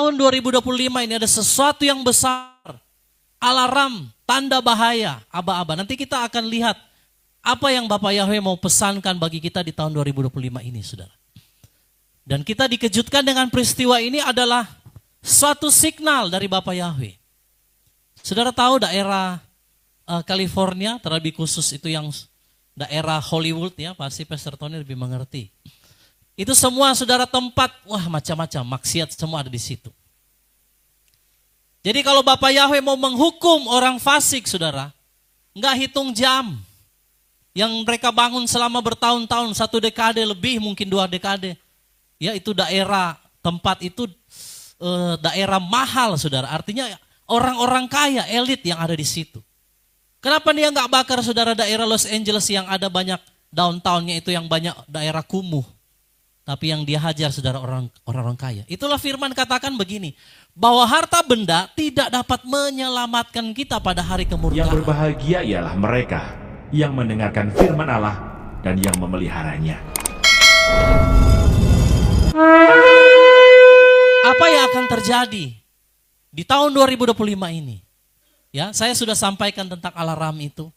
tahun 2025 ini ada sesuatu yang besar. Alarm, tanda bahaya, aba-aba. Nanti kita akan lihat apa yang Bapak Yahweh mau pesankan bagi kita di tahun 2025 ini, saudara. Dan kita dikejutkan dengan peristiwa ini adalah suatu signal dari Bapak Yahweh. Saudara tahu daerah California, terlebih khusus itu yang daerah Hollywood ya, pasti Pastor Tony lebih mengerti. Itu semua saudara tempat, wah macam-macam, maksiat semua ada di situ. Jadi kalau Bapak Yahweh mau menghukum orang fasik saudara, enggak hitung jam. Yang mereka bangun selama bertahun-tahun, 1 dekade lebih, mungkin 2 dekade. Ya itu daerah, tempat itu daerah mahal saudara, artinya orang-orang kaya, elit yang ada di situ. Kenapa dia enggak bakar saudara daerah Los Angeles yang ada banyak downtownnya itu yang banyak daerah kumuh. Tapi yang dia hajar saudara orang-orang kaya. Itulah firman katakan begini, bahwa harta benda tidak dapat menyelamatkan kita pada hari kemurkaan. Yang berbahagia ialah mereka yang mendengarkan firman Allah dan yang memeliharanya. Apa yang akan terjadi di tahun 2025 ini? Ya, saya sudah sampaikan tentang alarm itu.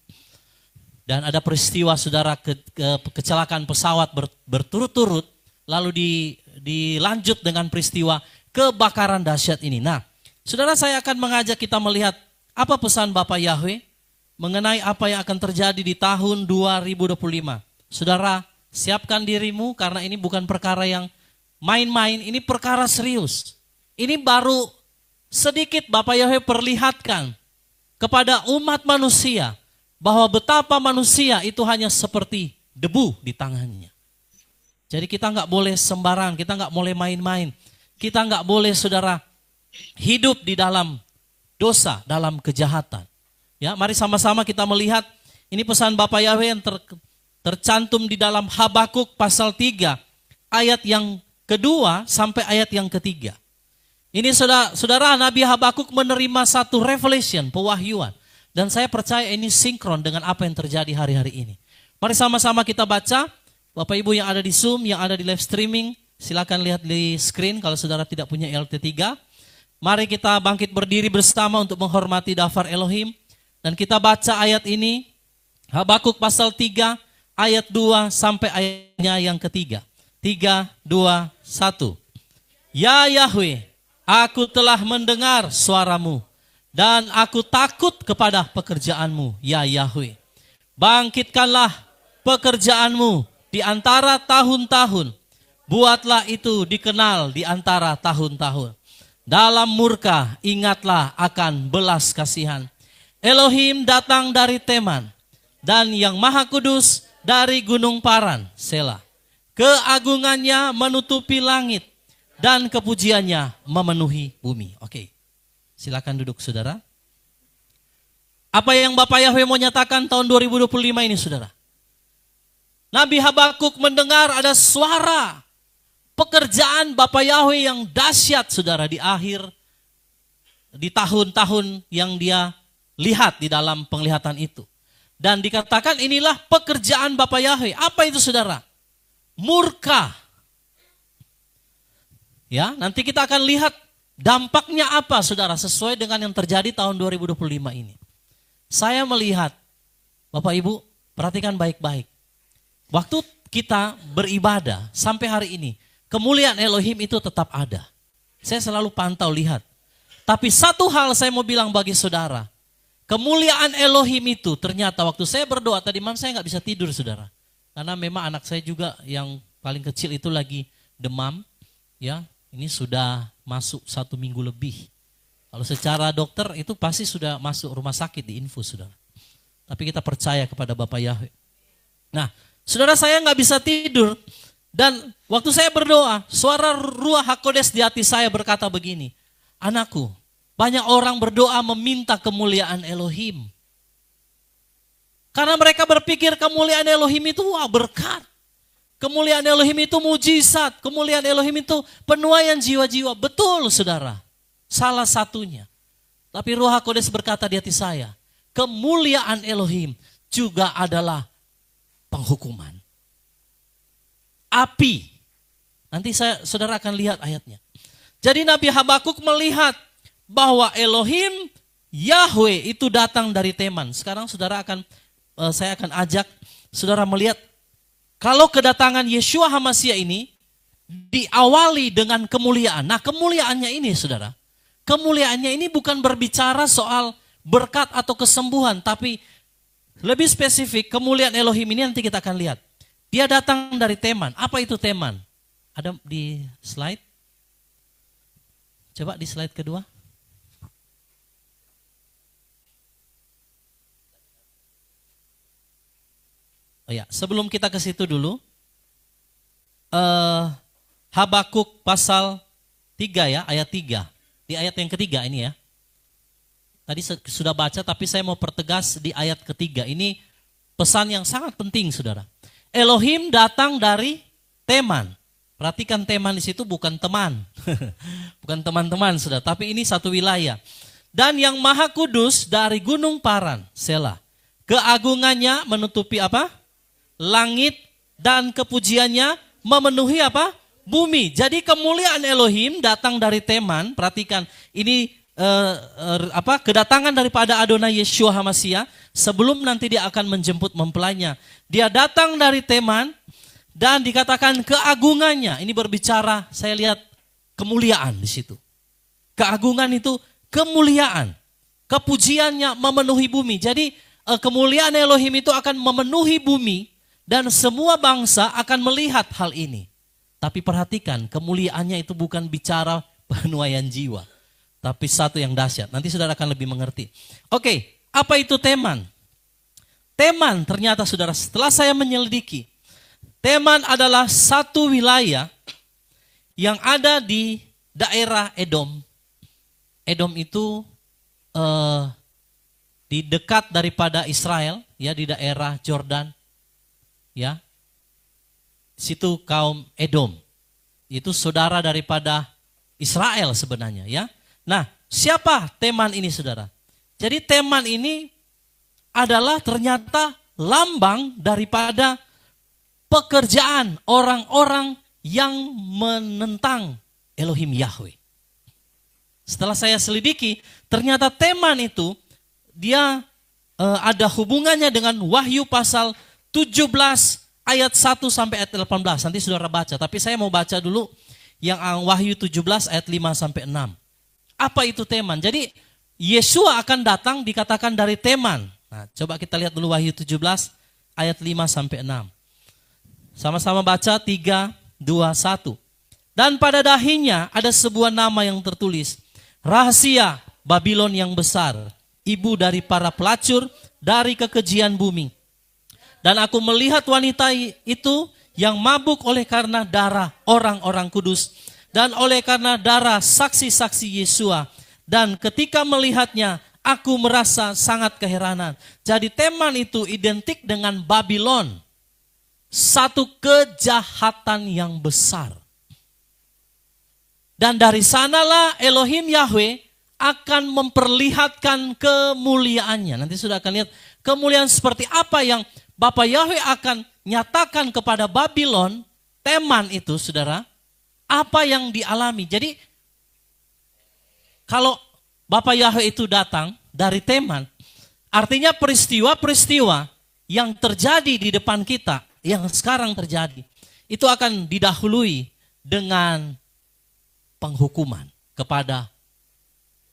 Dan ada peristiwa saudara kecelakaan pesawat berturut-turut. Lalu dilanjut dengan peristiwa kebakaran dahsyat ini. Nah, saudara saya akan mengajak kita melihat apa pesan Bapak Yahweh mengenai apa yang akan terjadi di tahun 2025. Saudara, siapkan dirimu karena ini bukan perkara yang main-main, ini perkara serius. Ini baru sedikit Bapak Yahweh perlihatkan kepada umat manusia bahwa betapa manusia itu hanya seperti debu di tangannya. Jadi kita nggak boleh sembarangan, kita nggak boleh main-main. Kita nggak boleh saudara hidup di dalam dosa, dalam kejahatan. Ya, mari sama-sama kita melihat ini pesan Bapak Yahweh yang tercantum di dalam Habakuk pasal 3 ayat yang kedua sampai ayat yang ketiga. Ini saudara Nabi Habakuk menerima satu revelation, pewahyuan. Dan saya percaya ini sinkron dengan apa yang terjadi hari-hari ini. Mari sama-sama kita baca. Bapak Ibu yang ada di Zoom, yang ada di live streaming, silakan lihat di screen kalau saudara tidak punya LT3. Mari kita bangkit berdiri bersama untuk menghormati Dafar Elohim. Dan kita baca ayat ini, Habakuk pasal 3, ayat 2 sampai ayatnya yang ketiga. 3, 2, 1. Ya Yahweh, aku telah mendengar suaramu, dan aku takut kepada pekerjaanmu, ya Yahweh. Bangkitkanlah pekerjaanmu di antara tahun-tahun, buatlah itu dikenal di antara tahun-tahun. Dalam murka ingatlah akan belas kasihan. Elohim datang dari Teman, dan yang Maha Kudus dari Gunung Paran, Selah. Keagungannya menutupi langit, dan kepujiannya memenuhi bumi. Oke, silakan duduk saudara. Apa yang Bapak Yahweh mau nyatakan tahun 2025 ini saudara? Nabi Habakuk mendengar ada suara pekerjaan Bapak Yahweh yang dahsyat saudara di tahun-tahun yang dia lihat di dalam penglihatan itu. Dan dikatakan inilah pekerjaan Bapak Yahweh. Apa itu saudara? Murka. Ya, nanti kita akan lihat dampaknya apa saudara sesuai dengan yang terjadi tahun 2025 ini. Saya melihat, Bapak Ibu perhatikan baik-baik. Waktu kita beribadah sampai hari ini, kemuliaan Elohim itu tetap ada. Saya selalu pantau lihat. Tapi satu hal saya mau bilang bagi saudara, kemuliaan Elohim itu ternyata waktu saya berdoa tadi malam saya nggak bisa tidur saudara. Karena memang anak saya juga yang paling kecil itu lagi demam. Ya, ini sudah masuk 1 minggu lebih. Kalau secara dokter itu pasti sudah masuk rumah sakit di infus saudara. Tapi kita percaya kepada Bapak Yahweh. Nah, saudara saya nggak bisa tidur dan waktu saya berdoa, suara Ruach HaKodes di hati saya berkata begini, anakku, banyak orang berdoa meminta kemuliaan Elohim. Karena mereka berpikir kemuliaan Elohim itu berkat. Kemuliaan Elohim itu mujizat, kemuliaan Elohim itu penuaian jiwa-jiwa. Betul saudara, salah satunya. Tapi Ruach HaKodes berkata di hati saya, kemuliaan Elohim juga adalah penghukuman. Api. Nanti saudara akan lihat ayatnya. Jadi Nabi Habakuk melihat bahwa Elohim Yahweh itu datang dari Teman. Sekarang saya akan ajak saudara melihat kalau kedatangan Yeshua HaMashiach ini diawali dengan kemuliaan. Nah, kemuliaannya ini saudara, kemuliaannya ini bukan berbicara soal berkat atau kesembuhan, tapi lebih spesifik kemuliaan Elohim ini nanti kita akan lihat. Dia datang dari Teman. Apa itu Teman? Ada di slide? Coba di slide kedua. Oh ya, sebelum kita ke situ dulu, Habakuk pasal 3 ya, ayat 3. Di ayat yang ketiga ini ya. Tadi sudah baca, tapi saya mau pertegas di ayat ketiga. Ini pesan yang sangat penting, saudara. Elohim datang dari Teman. Perhatikan Teman di situ bukan teman. Bukan teman-teman, saudara. Tapi ini satu wilayah. Dan yang maha kudus dari gunung Paran, Selah. Keagungannya menutupi apa? Langit, dan kepujiannya memenuhi apa? Bumi. Jadi kemuliaan Elohim datang dari Teman. Perhatikan, ini kedatangan daripada Adonai Yeshua HaMashiach sebelum nanti dia akan menjemput mempelainya. Dia datang dari Teman dan dikatakan keagungannya. Ini berbicara, saya lihat kemuliaan di situ. Keagungan itu kemuliaan. Kepujiannya memenuhi bumi. Jadi kemuliaan Elohim itu akan memenuhi bumi dan semua bangsa akan melihat hal ini. Tapi perhatikan, kemuliaannya itu bukan bicara penuaian jiwa. Tapi satu yang dahsyat. Nanti saudara akan lebih mengerti. Oke, apa itu Teman? Teman ternyata saudara, setelah saya menyelidiki, Teman adalah satu wilayah yang ada di daerah Edom. Edom itu di dekat daripada Israel, ya, di daerah Jordan, ya. Situ kaum Edom. Itu saudara daripada Israel sebenarnya, ya. Nah, siapa Teman ini, saudara? Jadi Teman ini adalah ternyata lambang daripada pekerjaan orang-orang yang menentang Elohim Yahweh. Setelah saya selidiki, ternyata Teman itu dia ada hubungannya dengan Wahyu pasal 17 ayat 1 sampai ayat 18. Nanti saudara baca, tapi saya mau baca dulu yang Wahyu 17 ayat 5 sampai 6. Apa itu Teman? Jadi Yeshua akan datang dikatakan dari Teman. Nah, coba kita lihat dulu Wahyu 17 ayat 5 sampai 6. Sama-sama baca 3, 2, 1. Dan pada dahinya ada sebuah nama yang tertulis, Rahasia Babylon yang besar, ibu dari para pelacur dari kekejian bumi. Dan aku melihat wanita itu yang mabuk oleh karena darah orang-orang kudus dan oleh karena darah saksi-saksi Yeshua. Dan ketika melihatnya, aku merasa sangat keheranan. Jadi Teman itu identik dengan Babylon. Satu kejahatan yang besar. Dan dari sanalah Elohim Yahweh akan memperlihatkan kemuliaannya. Nanti sudah akan lihat kemuliaan seperti apa yang Bapa Yahweh akan nyatakan kepada Babylon, Teman itu, saudara, apa yang dialami. Jadi kalau Bapa Yahweh itu datang dari Teman, artinya peristiwa-peristiwa yang terjadi di depan kita, yang sekarang terjadi, itu akan didahului dengan penghukuman kepada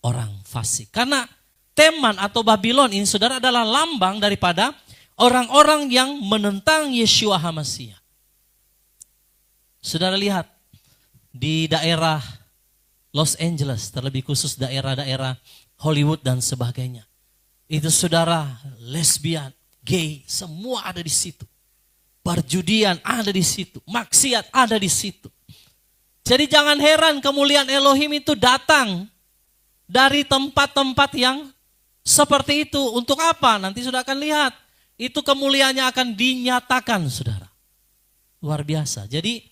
orang fasik. Karena Teman atau Babylon ini, saudara, adalah lambang daripada orang-orang yang menentang Yeshua HaMashiach. Saudara lihat, di daerah Los Angeles, terlebih khusus daerah-daerah Hollywood dan sebagainya. Itu saudara, lesbian, gay, semua ada di situ. Perjudian ada di situ, maksiat ada di situ. Jadi jangan heran kemuliaan Elohim itu datang dari tempat-tempat yang seperti itu. Untuk apa? Nanti sudah akan lihat. Itu kemuliaannya akan dinyatakan, saudara. Luar biasa. Jadi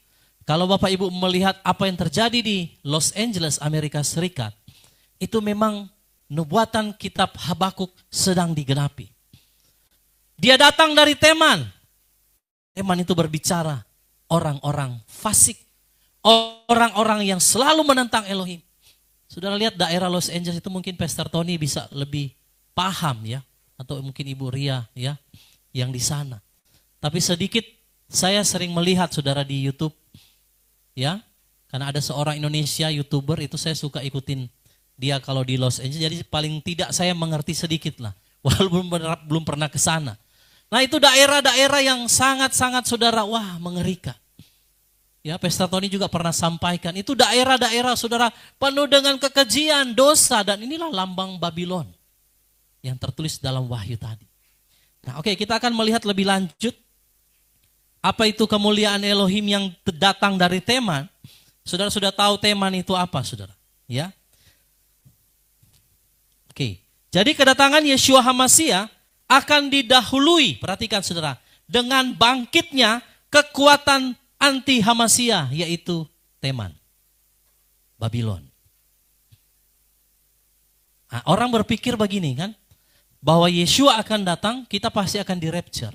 kalau Bapak Ibu melihat apa yang terjadi di Los Angeles, Amerika Serikat, itu memang nubuatan kitab Habakuk sedang digenapi. Dia datang dari Teman. Teman itu berbicara orang-orang fasik, orang-orang yang selalu menentang Elohim. Saudara lihat daerah Los Angeles itu mungkin Pastor Tony bisa lebih paham ya. Atau mungkin Ibu Ria ya yang di sana. Tapi sedikit saya sering melihat saudara di YouTube ya. Karena ada seorang Indonesia YouTuber itu saya suka ikutin dia kalau di Los Angeles. Jadi paling tidak saya mengerti sedikit lah. Walaupun belum pernah ke sana. Nah itu daerah-daerah yang sangat-sangat saudara wah mengerikan. Ya, Pastor Tony juga pernah sampaikan, itu daerah-daerah saudara penuh dengan kekejian, dosa, dan inilah lambang Babylon yang tertulis dalam Wahyu tadi. Nah, oke, kita akan melihat lebih lanjut apa itu kemuliaan Elohim yang datang dari Teman. Saudara sudah tahu Teman itu apa, saudara? Ya. Oke, jadi kedatangan Yeshua HaMashiach akan didahului, perhatikan saudara, dengan bangkitnya kekuatan anti HaMashiach, yaitu Teman, Babylon. Nah, orang berpikir begini kan, bahwa Yeshua akan datang, kita pasti akan di-rapture.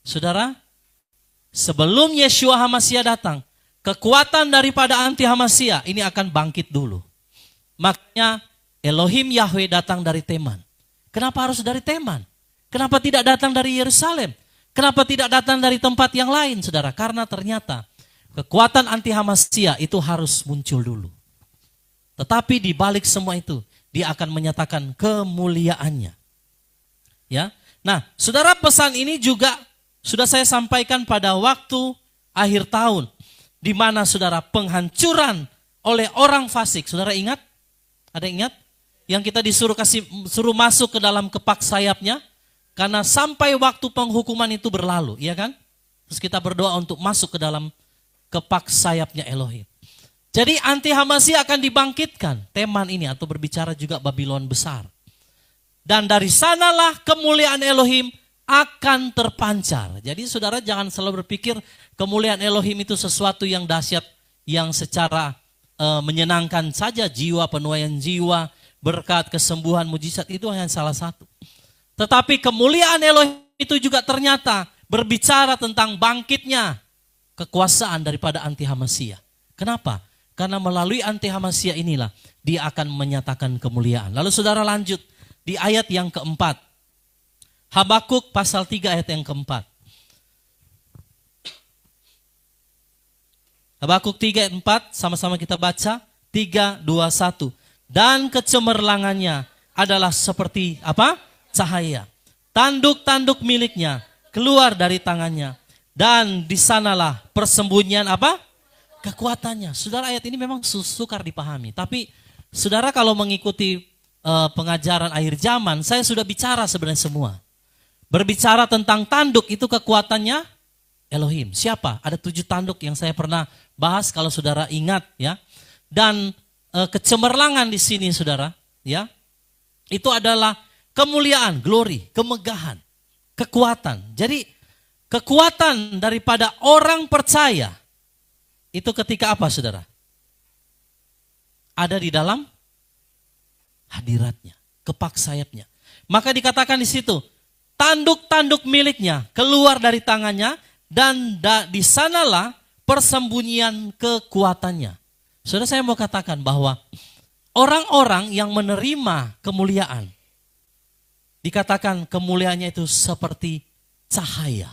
Saudara, sebelum Yeshua HaMashiach datang, kekuatan daripada anti HaMashiach ini akan bangkit dulu. Makanya Elohim Yahweh datang dari Teman. Kenapa harus dari Teman? Kenapa tidak datang dari Yerusalem? Kenapa tidak datang dari tempat yang lain, saudara? Karena ternyata kekuatan anti HaMashiach itu harus muncul dulu. Tetapi di balik semua itu, dia akan menyatakan kemuliaannya. Ya, nah, saudara, pesan ini juga sudah saya sampaikan pada waktu akhir tahun, di mana saudara penghancuran oleh orang fasik. Saudara ingat? Ada ingat? Yang kita suruh masuk ke dalam kepak sayapnya. Karena sampai waktu penghukuman itu berlalu, iya kan? Terus kita berdoa untuk masuk ke dalam kepak sayapnya Elohim. Jadi anti HaMashiach akan dibangkitkan, Teman ini, atau berbicara juga Babylon besar. Dan dari sanalah kemuliaan Elohim akan terpancar. Jadi saudara jangan selalu berpikir kemuliaan Elohim itu sesuatu yang dahsyat, yang secara menyenangkan saja jiwa, penuaian jiwa, berkat, kesembuhan, mujizat, itu hanya salah satu. Tetapi kemuliaan Elohim itu juga ternyata berbicara tentang bangkitnya kekuasaan daripada anti HaMashiach. Kenapa? Karena melalui anti HaMashiach inilah dia akan menyatakan kemuliaan. Lalu saudara lanjut di ayat yang keempat. Habakuk pasal 3 ayat yang keempat. Habakuk 3 ayat 4, sama-sama kita baca. 3, 2, 1. Dan kecemerlangannya adalah seperti apa? Cahaya. Tanduk-tanduk miliknya keluar dari tangannya. Dan di sanalah persembunyian apa? Kekuatannya. Saudara, ayat ini memang sukar dipahami. Tapi saudara kalau mengikuti pengajaran akhir zaman, saya sudah bicara sebenarnya semua. Berbicara tentang tanduk itu kekuatannya Elohim. Siapa? Ada 7 tanduk yang saya pernah bahas kalau saudara ingat ya. Dan kecemerlangan di sini saudara ya. Itu adalah kemuliaan, glory, kemegahan, kekuatan. Jadi kekuatan daripada orang percaya itu ketika apa saudara? Ada di dalam hadiratnya, kepak sayapnya. Maka dikatakan di situ, tanduk-tanduk miliknya keluar dari tangannya dan di sanalah persembunyian kekuatannya. Saudara, saya mau katakan bahwa orang-orang yang menerima kemuliaan, dikatakan kemuliaannya itu seperti cahaya.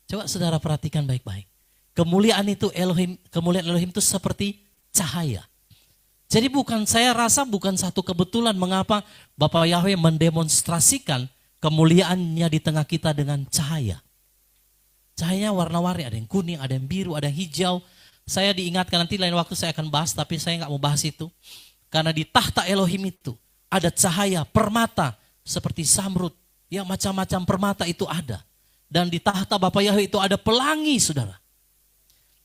Coba saudara perhatikan baik-baik. Kemuliaan Elohim itu seperti cahaya. Jadi saya rasa bukan satu kebetulan mengapa Bapak Yahweh mendemonstrasikan kemuliaannya di tengah kita dengan cahaya. Cahayanya warna-warni, ada yang kuning, ada yang biru, ada yang hijau. Saya diingatkan nanti lain waktu saya akan bahas, tapi saya nggak mau bahas itu. Karena di tahta Elohim itu ada cahaya permata seperti samrud. Ya, macam-macam permata itu ada. Dan di tahta Bapak Yahweh itu ada pelangi, saudara.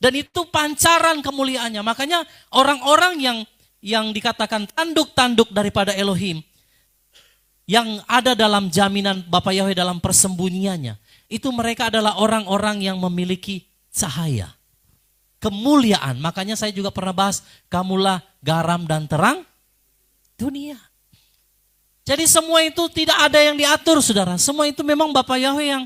Dan itu pancaran kemuliaannya. Makanya orang-orang yang dikatakan tanduk-tanduk daripada Elohim, yang ada dalam jaminan Bapak Yahweh dalam persembunyiannya, itu mereka adalah orang-orang yang memiliki cahaya. Kemuliaan, makanya saya juga pernah bahas, kamulah garam dan terang dunia. Jadi semua itu tidak ada yang diatur, saudara. Semua itu memang Bapak Yahweh yang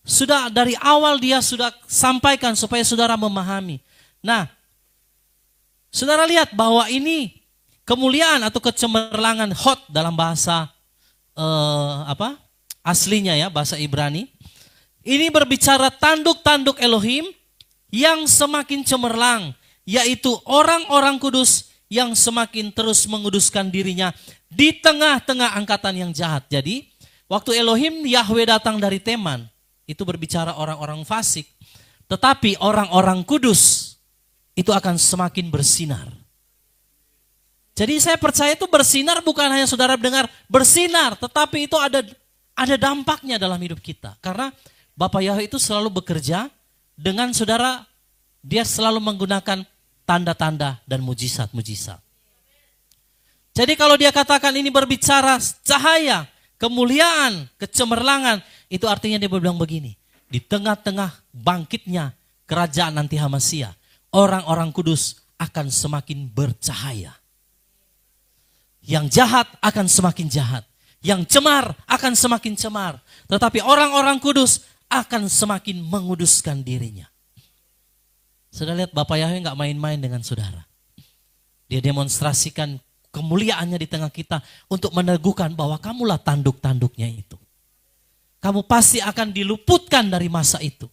Sudah dari awal dia sudah sampaikan supaya saudara memahami. Nah, saudara lihat bahwa ini kemuliaan atau kecemerlangan hot dalam bahasa aslinya ya, bahasa Ibrani. Ini berbicara tanduk-tanduk Elohim yang semakin cemerlang, yaitu orang-orang kudus yang semakin terus menguduskan dirinya di tengah-tengah angkatan yang jahat. Jadi, waktu Elohim Yahweh datang dari Teman, itu berbicara orang-orang fasik. Tetapi orang-orang kudus itu akan semakin bersinar. Jadi saya percaya itu bersinar bukan hanya saudara dengar bersinar, tetapi itu ada dampaknya dalam hidup kita. Karena Bapa Yahweh itu selalu bekerja dengan saudara, dia selalu menggunakan tanda-tanda dan mujizat-mujizat. Jadi kalau dia katakan ini berbicara cahaya, kemuliaan, kecemerlangan, itu artinya dia bilang begini, di tengah-tengah bangkitnya kerajaan anti Hamasia, orang-orang kudus akan semakin bercahaya. Yang jahat akan semakin jahat, yang cemar akan semakin cemar, tetapi orang-orang kudus akan semakin menguduskan dirinya. Saudara lihat Bapak Yahweh gak main-main dengan saudara. Dia demonstrasikan kemuliaannya di tengah kita untuk meneguhkan bahwa kamulah tanduk-tanduknya itu. Kamu pasti akan diluputkan dari masa itu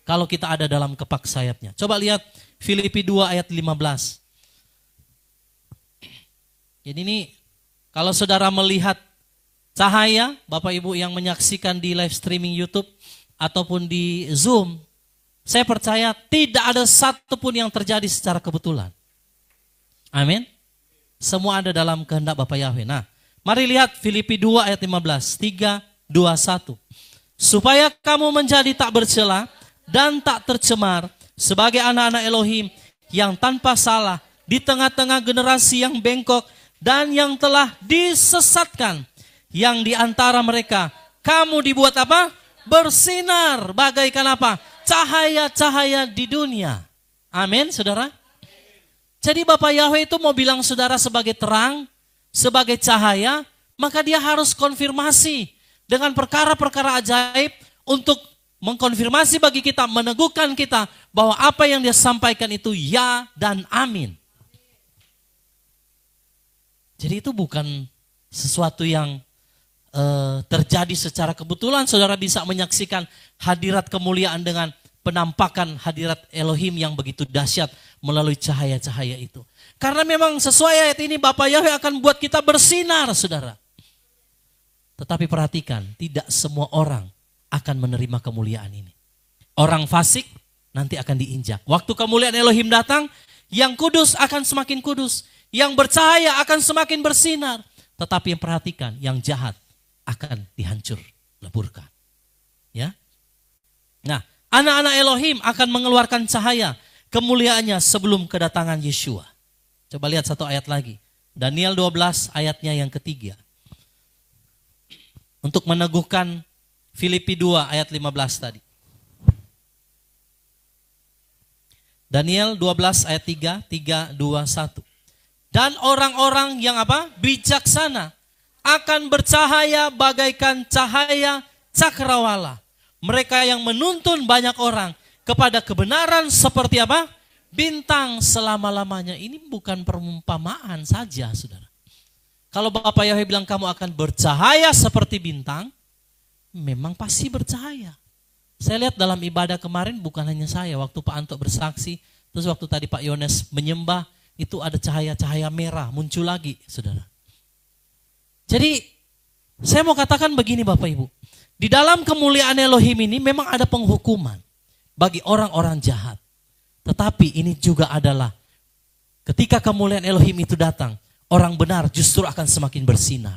kalau kita ada dalam kepak sayapnya. Coba lihat Filipi 2 ayat 15. Jadi ini kalau saudara melihat cahaya, Bapak Ibu yang menyaksikan di live streaming YouTube ataupun di Zoom, saya percaya tidak ada satupun yang terjadi secara kebetulan. Amin. Semua ada dalam kehendak Bapak Yahweh. Nah, mari lihat Filipi 2 ayat 15. 3, 2, 1. Supaya kamu menjadi tak bercela dan tak tercemar sebagai anak-anak Elohim yang tanpa salah di tengah-tengah generasi yang bengkok dan yang telah disesatkan. Yang di antara mereka kamu dibuat apa? Bersinar bagaikan apa? Cahaya-cahaya di dunia. Amin, saudara. Jadi Bapak Yahweh itu mau bilang saudara sebagai terang, sebagai cahaya, maka dia harus konfirmasi dengan perkara-perkara ajaib untuk mengkonfirmasi bagi kita, meneguhkan kita bahwa apa yang dia sampaikan itu ya dan amin. Jadi itu bukan sesuatu yang terjadi secara kebetulan. Saudara bisa menyaksikan hadirat kemuliaan dengan penampakan hadirat Elohim yang begitu dahsyat melalui cahaya-cahaya itu. Karena memang sesuai ayat ini Bapak Yahweh akan buat kita bersinar, saudara. Tetapi perhatikan, tidak semua orang akan menerima kemuliaan ini. Orang fasik nanti akan diinjak. Waktu kemuliaan Elohim datang, yang kudus akan semakin kudus. Yang bercahaya akan semakin bersinar. Tetapi yang perhatikan, yang jahat akan dihancur, leburkan. Ya. Nah, anak-anak Elohim akan mengeluarkan cahaya kemuliaannya sebelum kedatangan Yeshua. Coba lihat satu ayat lagi. Daniel 12 ayatnya yang ketiga. Untuk meneguhkan Filipi 2 ayat 15 tadi. Daniel 12 ayat 3, 2, 1. Dan orang-orang yang apa? Bijaksana akan bercahaya bagaikan cahaya cakrawala. Mereka yang menuntun banyak orang kepada kebenaran seperti apa? Bintang selama-lamanya. Ini bukan perumpamaan saja, saudara. Kalau Bapak Yahweh bilang kamu akan bercahaya seperti bintang, memang pasti bercahaya. Saya lihat dalam ibadah kemarin bukan hanya saya, waktu Pak Anto bersaksi, terus waktu tadi Pak Yones menyembah, itu ada cahaya-cahaya merah muncul lagi, saudara. Jadi saya mau katakan begini Bapak Ibu, di dalam kemuliaan Elohim ini memang ada penghukuman bagi orang-orang jahat. Tetapi ini juga adalah ketika kemuliaan Elohim itu datang, orang benar justru akan semakin bersinar.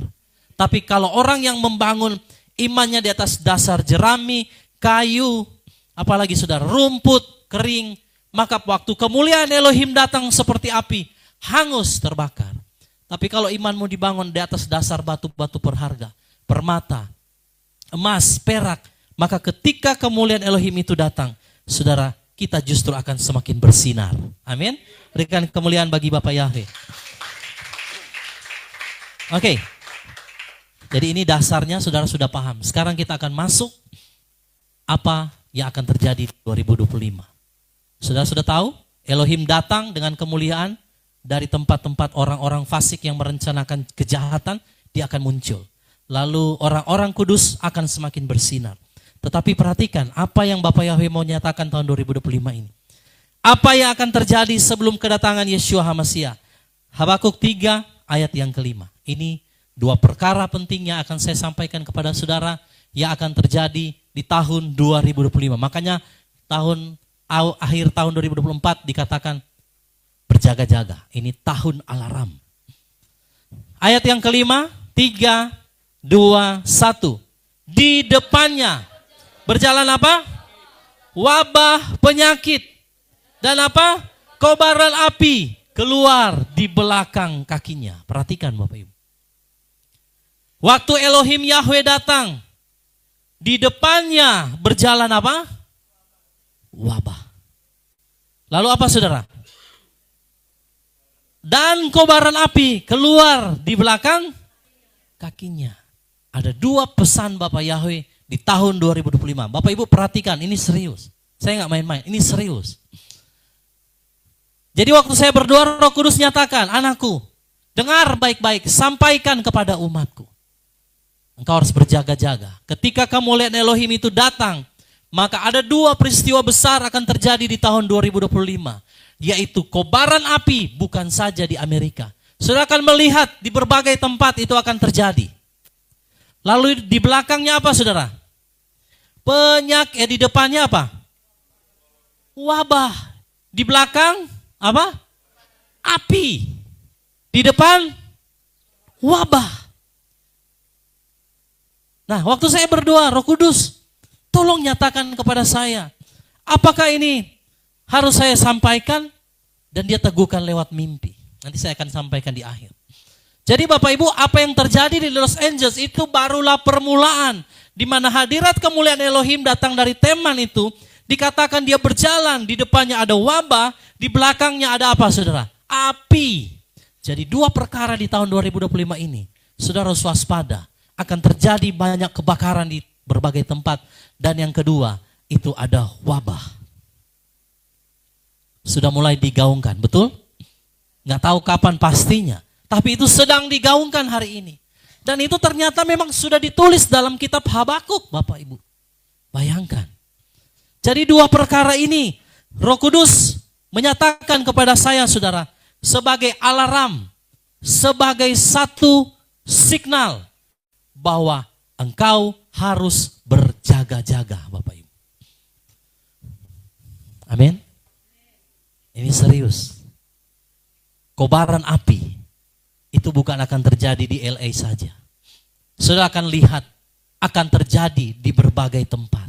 Tapi kalau orang yang membangun imannya di atas dasar jerami, kayu, apalagi saudara, rumput, kering, maka waktu kemuliaan Elohim datang seperti api, hangus terbakar. Tapi kalau imanmu dibangun di atas dasar batu-batu berharga, permata, emas, perak, maka ketika kemuliaan Elohim itu datang, saudara, kita justru akan semakin bersinar. Amin. Berikan kemuliaan bagi Bapak Yahweh. Oke. Jadi ini dasarnya saudara sudah paham. Sekarang kita akan masuk apa yang akan terjadi di 2025. Saudara sudah tahu, Elohim datang dengan kemuliaan dari tempat-tempat orang-orang fasik yang merencanakan kejahatan, dia akan muncul. Lalu orang-orang kudus akan semakin bersinar. Tetapi perhatikan apa yang Bapak Yahweh mau nyatakan tahun 2025 ini. Apa yang akan terjadi sebelum kedatangan Yeshua HaMashiach? Habakuk 3 ayat yang kelima. Ini dua perkara penting yang akan saya sampaikan kepada saudara yang akan terjadi di tahun 2025. Makanya akhir tahun 2024 dikatakan berjaga-jaga. Ini tahun alarm. Ayat yang kelima, 3, 2, 1. Di depannya berjalan apa? Wabah, penyakit. Dan apa? Kobaran api keluar di belakang kakinya. Perhatikan Bapak Ibu. Waktu Elohim Yahweh datang, di depannya berjalan apa? Wabah. Lalu apa saudara? Dan kobaran api keluar di belakang kakinya. Ada dua pesan Bapak Yahweh di tahun 2025. Bapak Ibu perhatikan, ini serius. Saya nggak main-main, ini serius. Jadi waktu saya berdoa, Roh Kudus nyatakan, anakku, dengar baik-baik, sampaikan kepada umatku. Engkau harus berjaga-jaga. Ketika kamu lihat Elohim itu datang, maka ada dua peristiwa besar akan terjadi di tahun 2025. Yaitu kobaran api, bukan saja di Amerika. Saudara akan melihat di berbagai tempat itu akan terjadi. Lalu di belakangnya apa saudara? Di depannya apa? Wabah. Di belakang apa? Api. Di depan wabah. Nah, waktu saya berdoa, Roh Kudus, tolong nyatakan kepada saya, apakah ini harus saya sampaikan? Dan dia teguhkan lewat mimpi. Nanti saya akan sampaikan di akhir. Jadi Bapak Ibu, apa yang terjadi di Los Angeles itu barulah permulaan. Di mana hadirat kemuliaan Elohim datang dari Teman itu, dikatakan dia berjalan, di depannya ada wabah, di belakangnya ada apa saudara? Api. Jadi dua perkara di tahun 2025 ini, saudara harus waspada. Akan terjadi banyak kebakaran di berbagai tempat. Dan yang kedua, itu ada wabah. Sudah mulai digaungkan, betul? Nggak tahu kapan pastinya. Tapi itu sedang digaungkan hari ini. Dan itu ternyata memang sudah ditulis dalam kitab Habakuk, Bapak Ibu. Bayangkan. Jadi dua perkara ini, Roh Kudus menyatakan kepada saya, saudara, sebagai alarm, sebagai satu signal, bahwa engkau harus berjaga-jaga, Bapak Ibu. Amin. Ini serius. Kobaran api itu bukan akan terjadi di LA saja. Saudara akan lihat akan terjadi di berbagai tempat.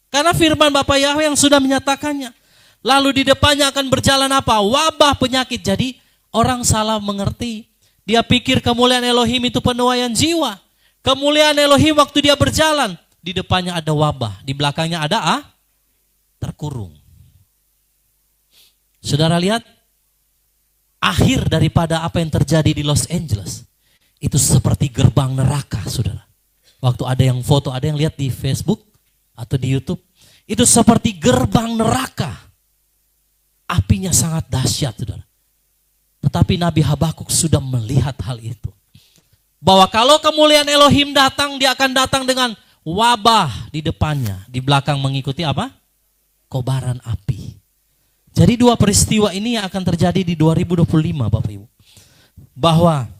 Karena firman Bapak Yahweh yang sudah menyatakannya. Lalu di depannya akan berjalan apa? Wabah, penyakit. Jadi orang salah mengerti. Dia pikir kemuliaan Elohim itu penuaian jiwa. Kemuliaan Elohim waktu dia berjalan, di depannya ada wabah, di belakangnya ada terkurung. Saudara lihat, akhir daripada apa yang terjadi di Los Angeles, itu seperti gerbang neraka, saudara. Waktu ada yang foto, ada yang lihat di Facebook atau di YouTube, itu seperti gerbang neraka. Apinya sangat dahsyat, saudara. Tetapi Nabi Habakuk sudah melihat hal itu. Bahwa kalau kemuliaan Elohim datang, dia akan datang dengan wabah di depannya. Di belakang mengikuti apa? Kobaran api. Jadi dua peristiwa ini yang akan terjadi di 2025 Bapak Ibu. Bahwa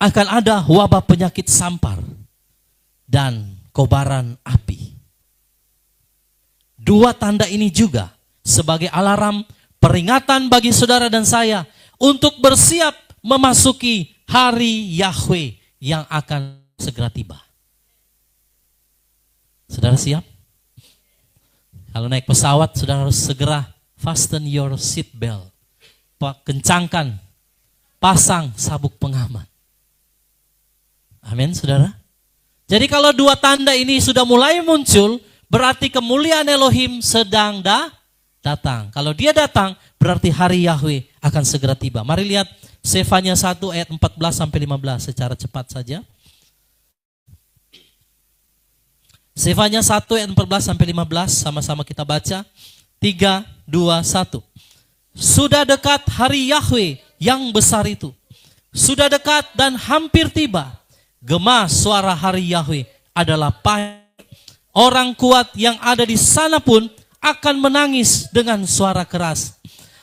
akan ada wabah penyakit sampar dan kobaran api. Dua tanda ini juga sebagai alarm peringatan bagi saudara dan saya untuk bersiap memasuki hari Yahweh yang akan segera tiba. Saudara siap? Kalau naik pesawat, saudara harus segera fasten your seat belt. Kencangkan, pasang sabuk pengaman. Amin, saudara. Jadi kalau dua tanda ini sudah mulai muncul, berarti kemuliaan Elohim sedang datang. Kalau dia datang, berarti hari Yahweh akan segera tiba. Mari lihat Sefanya 1 ayat 14-15 secara cepat saja. Sefanya 1 ayat 14 sampai 15 sama-sama kita baca. 3, 2, 1. Sudah dekat hari Yahweh yang besar itu. Sudah dekat dan hampir tiba. Gema suara hari Yahweh adalah pahit. Orang kuat yang ada di sana pun akan menangis dengan suara keras.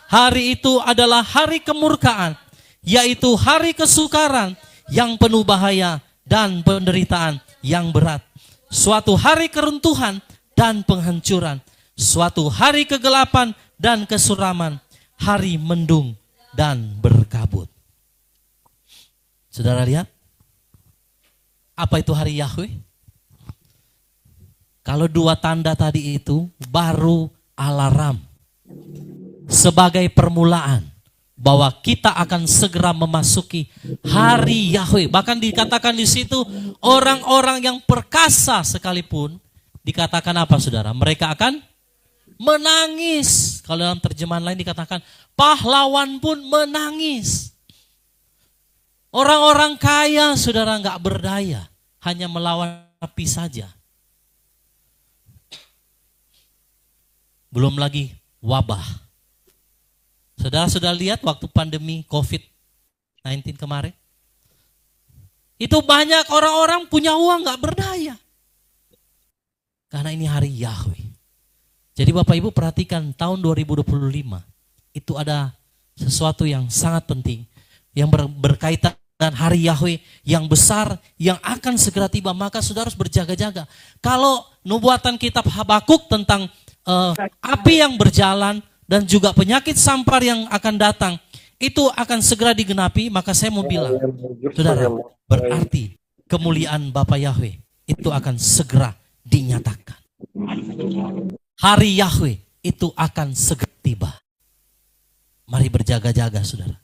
Hari itu adalah hari kemurkaan, yaitu hari kesukaran yang penuh bahaya dan penderitaan yang berat. Suatu hari keruntuhan dan penghancuran. Suatu hari kegelapan dan kesuraman. Hari mendung dan berkabut. Saudara lihat? Apa itu hari Yahweh? Kalau 2 tanda tadi itu baru alarm. Sebagai permulaan. Bahwa kita akan segera memasuki hari Yahweh. Bahkan dikatakan di situ orang-orang yang perkasa sekalipun dikatakan apa saudara? Mereka akan menangis. Kalau dalam terjemahan lain dikatakan pahlawan pun menangis. Orang-orang kaya saudara nggak berdaya. Hanya melawan api saja. Belum lagi wabah. Saudara sudah lihat waktu pandemi COVID-19 kemarin? Itu banyak orang-orang punya uang gak berdaya. Karena ini hari Yahweh. Jadi Bapak Ibu perhatikan tahun 2025 itu ada sesuatu yang sangat penting. Yang berkaitan dengan hari Yahweh yang besar yang akan segera tiba. Maka saudara harus berjaga-jaga. Kalau nubuatan kitab Habakuk tentang api yang berjalan dan juga penyakit sampar yang akan datang, itu akan segera digenapi, maka saya mau bilang, saudara, berarti kemuliaan Bapa Yahweh itu akan segera dinyatakan. Hari Yahweh itu akan segera tiba. Mari berjaga-jaga saudara.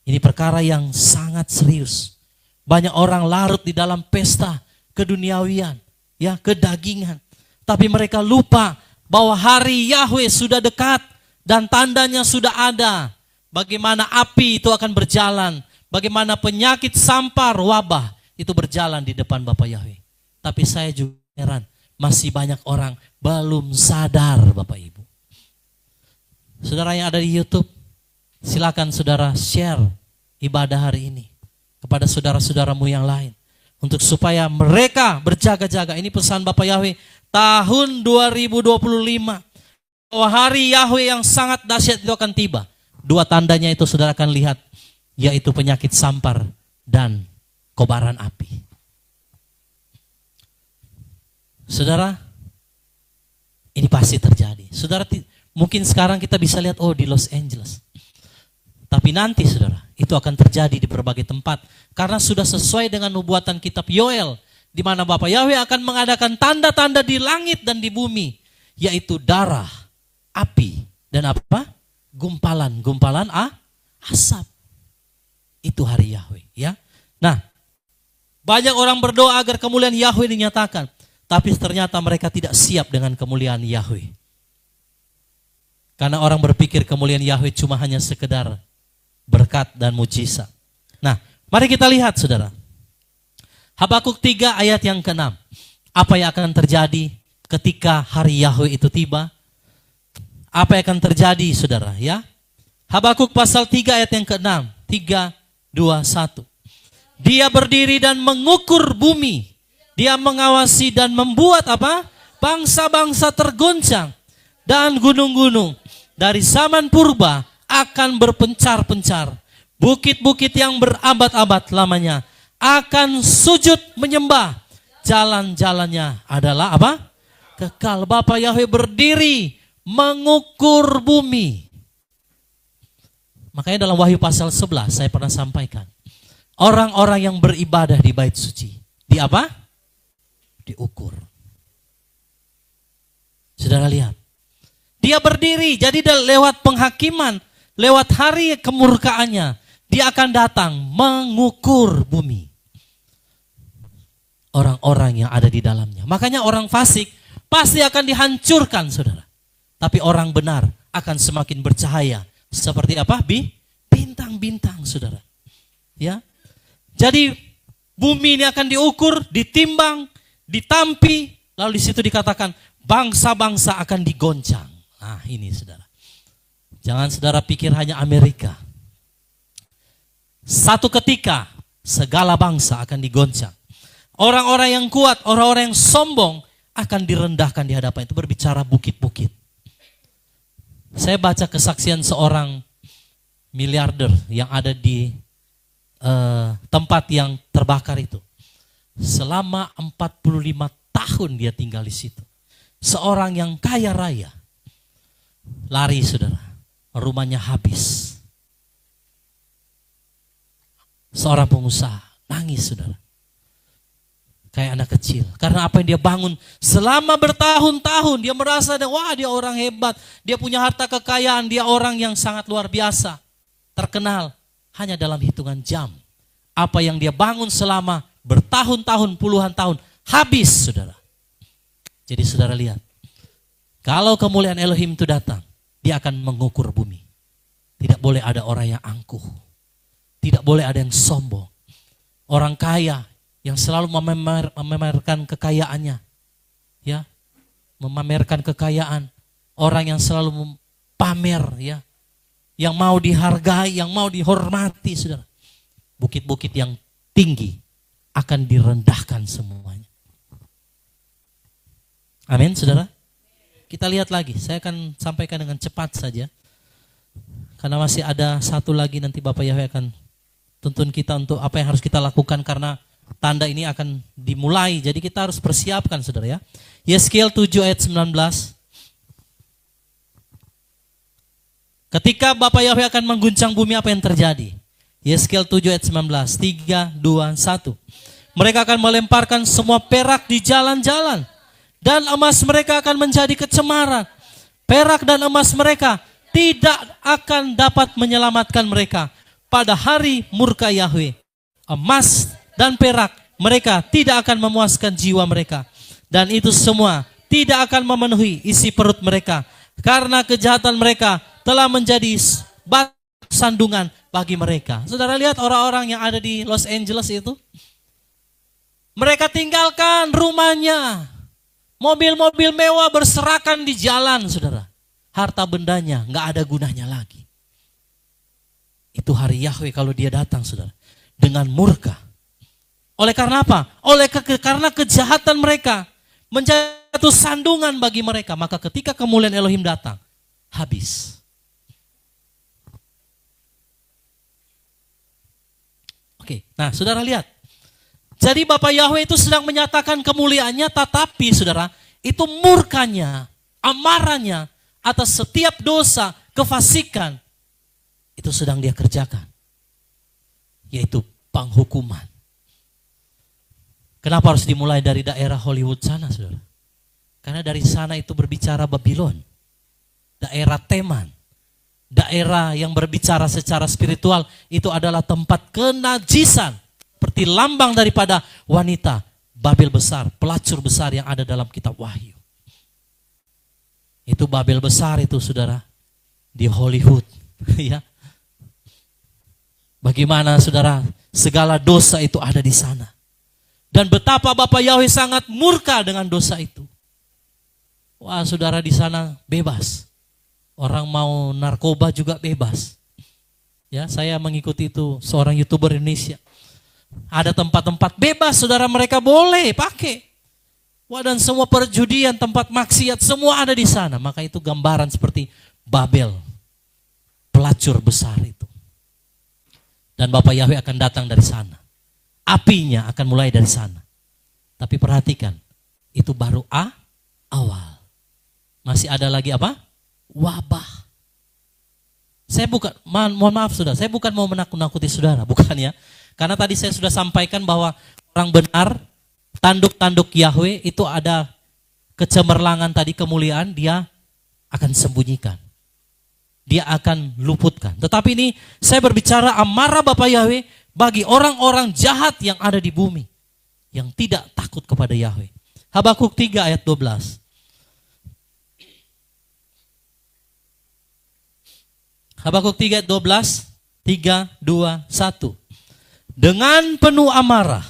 Ini perkara yang sangat serius. Banyak orang larut di dalam pesta keduniawian, ya, kedagingan. Tapi mereka lupa bahwa hari Yahweh sudah dekat. Dan tandanya sudah ada. Bagaimana api itu akan berjalan. Bagaimana penyakit sampar, wabah itu berjalan di depan Bapa Yahweh. Tapi saya juga heran. Masih banyak orang belum sadar Bapak Ibu. Saudara yang ada di YouTube. Silakan saudara share ibadah hari ini. Kepada saudara-saudaramu yang lain. Untuk supaya mereka berjaga-jaga. Ini pesan Bapa Yahweh. Tahun 2025. Bahwa hari Yahweh yang sangat dahsyat itu akan tiba. 2 tandanya itu saudara akan lihat. Yaitu penyakit sampar dan kobaran api. Saudara, ini pasti terjadi. Saudara, mungkin sekarang kita bisa lihat, oh di Los Angeles. Tapi nanti saudara, itu akan terjadi di berbagai tempat. Karena sudah sesuai dengan nubuatan kitab Yoel. Di mana Bapa Yahweh akan mengadakan tanda-tanda di langit dan di bumi. Yaitu darah, api, dan apa? Gumpalan asap. Itu hari Yahweh, ya. Nah, banyak orang berdoa agar kemuliaan Yahweh dinyatakan, tapi ternyata mereka tidak siap dengan kemuliaan Yahweh. Karena orang berpikir kemuliaan Yahweh cuma hanya sekedar berkat dan mujizat. Nah, mari kita lihat saudara. Habakuk 3 ayat yang ke-6. Apa yang akan terjadi ketika hari Yahweh itu tiba? Apa yang akan terjadi saudara ya? Habakuk pasal 3 ayat yang ke-6. 3, 2, 1. Dia berdiri dan mengukur bumi. Dia mengawasi dan membuat apa? Bangsa-bangsa tergoncang. Dan gunung-gunung dari zaman purba akan berpencar-pencar. Bukit-bukit yang berabad-abad lamanya akan sujud menyembah. Jalan-jalannya adalah apa? Kekal. Bapa Yahweh berdiri mengukur bumi. Makanya dalam Wahyu pasal 11 saya pernah sampaikan. Orang-orang yang beribadah di bait suci. Di apa? Diukur. Saudara lihat. Dia berdiri, jadi lewat penghakiman, lewat hari kemurkaannya, dia akan datang mengukur bumi. Orang-orang yang ada di dalamnya. Makanya orang fasik pasti akan dihancurkan saudara. Tapi orang benar akan semakin bercahaya. Seperti apa? Bintang-bintang saudara. Ya. Jadi bumi ini akan diukur, ditimbang, ditampi, Lalu di situ dikatakan bangsa-bangsa akan digoncang. Nah ini saudara. Jangan saudara pikir hanya Amerika. Satu ketika segala bangsa akan digoncang. Orang-orang yang kuat, orang-orang yang sombong akan direndahkan di hadapan. Itu berbicara bukit-bukit. Saya baca kesaksian seorang miliarder yang ada di tempat yang terbakar itu. Selama 45 tahun dia tinggal di situ. Seorang yang kaya raya. Lari saudara. Rumahnya habis. Seorang pengusaha. Nangis saudara. Kayak anak kecil. Karena apa yang dia bangun selama bertahun-tahun. Dia merasa, wah dia orang hebat. Dia punya harta kekayaan. Dia orang yang sangat luar biasa. Terkenal. Hanya dalam hitungan jam. Apa yang dia bangun selama bertahun-tahun, puluhan tahun. Habis saudara. Jadi saudara lihat. Kalau kemuliaan Elohim itu datang. Dia akan mengukur bumi. Tidak boleh ada orang yang angkuh. Tidak boleh ada yang sombong. Orang kaya yang selalu memamerkan kekayaannya. Ya. Memamerkan kekayaan. Orang yang selalu pamer ya. Yang mau dihargai, yang mau dihormati saudara. Bukit-bukit yang tinggi akan direndahkan semuanya. Amin saudara. Kita lihat lagi, saya akan sampaikan dengan cepat saja. Karena masih ada satu lagi nanti Bapak Yahweh akan tuntun kita untuk apa yang harus kita lakukan. Karena tanda ini akan dimulai, jadi kita harus persiapkan saudara ya. Yeskiel 7 ayat 19. Ketika Bapak Yahweh akan mengguncang bumi, apa yang terjadi? Yeskiel 7 ayat 19, 3, 2, 1. Mereka akan melemparkan semua perak di jalan-jalan. Dan emas mereka akan menjadi kecemaran. Perak dan emas mereka tidak akan dapat menyelamatkan mereka. Pada hari murka Yahweh, emas dan perak mereka tidak akan memuaskan jiwa mereka. Dan itu semua tidak akan memenuhi isi perut mereka. Karena kejahatan mereka telah menjadi batu sandungan bagi mereka. Saudara lihat orang-orang yang ada di Los Angeles itu. Mereka tinggalkan rumahnya. Mobil-mobil mewah berserakan di jalan saudara. Harta bendanya gak ada gunanya lagi. Itu hari Yahweh kalau dia datang saudara. Dengan murka. Oleh karena apa? Karena kejahatan mereka menjadi satu sandungan bagi mereka. Maka ketika kemuliaan Elohim datang, habis. Oke, nah saudara lihat. Jadi Bapak Yahweh itu sedang menyatakan kemuliaannya, tetapi saudara, itu murkanya, amarahnya atas setiap dosa, kefasikan, itu sedang dia kerjakan. Yaitu penghukuman. Kenapa harus dimulai dari daerah Hollywood sana saudara? Karena dari sana itu berbicara Babylon, daerah Teman, daerah yang berbicara secara spiritual, itu adalah tempat kenajisan. Seperti lambang daripada wanita Babel besar, pelacur besar yang ada dalam kitab Wahyu. Itu Babel besar itu saudara, di Hollywood. Ya. Bagaimana saudara, segala dosa itu ada di sana. Dan betapa Bapak Yahweh sangat murka dengan dosa itu. Wah saudara, di sana bebas. Orang mau narkoba juga bebas. Ya, saya mengikuti itu seorang YouTuber Indonesia. Ada tempat-tempat bebas, saudara, mereka boleh pakai. Wah, dan semua perjudian, tempat maksiat, semua ada di sana. Maka itu gambaran seperti Babel, pelacur besar itu. Dan Bapak Yahweh akan datang dari sana. Apinya akan mulai dari sana. Tapi perhatikan, itu baru awal. Masih ada lagi apa? Wabah. Saya bukan, mohon maaf saudara, saya bukan mau menakut-nakuti saudara, bukan ya. Karena tadi saya sudah sampaikan bahwa orang benar, tanduk-tanduk Yahweh itu ada kecemerlangan tadi, kemuliaan, dia akan sembunyikan. Dia akan luputkan. Tetapi ini saya berbicara amarah Bapak Yahweh bagi orang-orang jahat yang ada di bumi. Yang tidak takut kepada Yahweh. Habakuk 3 ayat 12. Habakuk 3 ayat 12, 3, 2, 1. Dengan penuh amarah,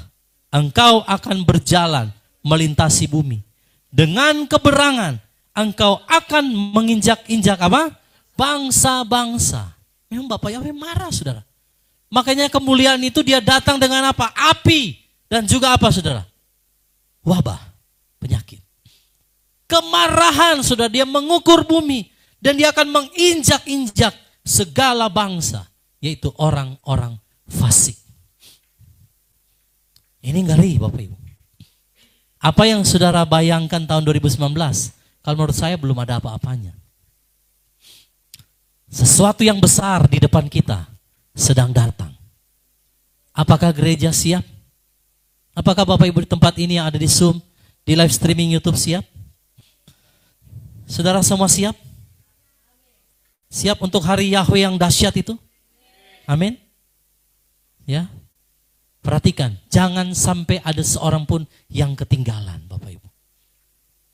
engkau akan berjalan melintasi bumi. Dengan keberangan engkau akan menginjak-injak apa? Bangsa-bangsa. Memang Bapak Yahweh marah, saudara. Makanya kemuliaan itu dia datang dengan apa? Api. Dan juga apa, saudara? Wabah, penyakit. Kemarahan, saudara, dia mengukur bumi. Dan dia akan menginjak-injak segala bangsa. Yaitu orang-orang fasik. Ini ngeri, Bapak Ibu. Apa yang saudara bayangkan tahun 2019? Kalau menurut saya belum ada apa-apanya. Sesuatu yang besar di depan kita sedang datang. Apakah gereja siap? Apakah Bapak Ibu di tempat ini yang ada di Zoom, di live streaming YouTube siap? Saudara semua siap? Siap untuk hari Yahweh yang dahsyat itu? Amin. Ya. Perhatikan, jangan sampai ada seorang pun yang ketinggalan, Bapak Ibu.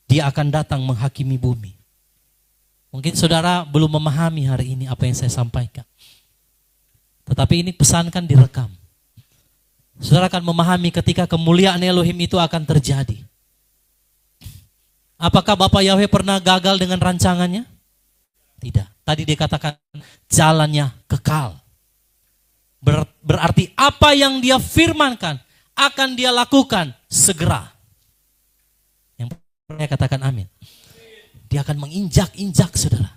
Dia akan datang menghakimi bumi. Mungkin saudara belum memahami hari ini apa yang saya sampaikan. Tetapi ini pesan kan direkam. Saudara akan memahami ketika kemuliaan Elohim itu akan terjadi. Apakah Bapak Yahweh pernah gagal dengan rancangannya? Tidak. Tadi dikatakan jalannya kekal. Berarti apa yang dia firmankan akan dia lakukan segera. Yang pertama katakan amin. Dia akan menginjak-injak, saudara.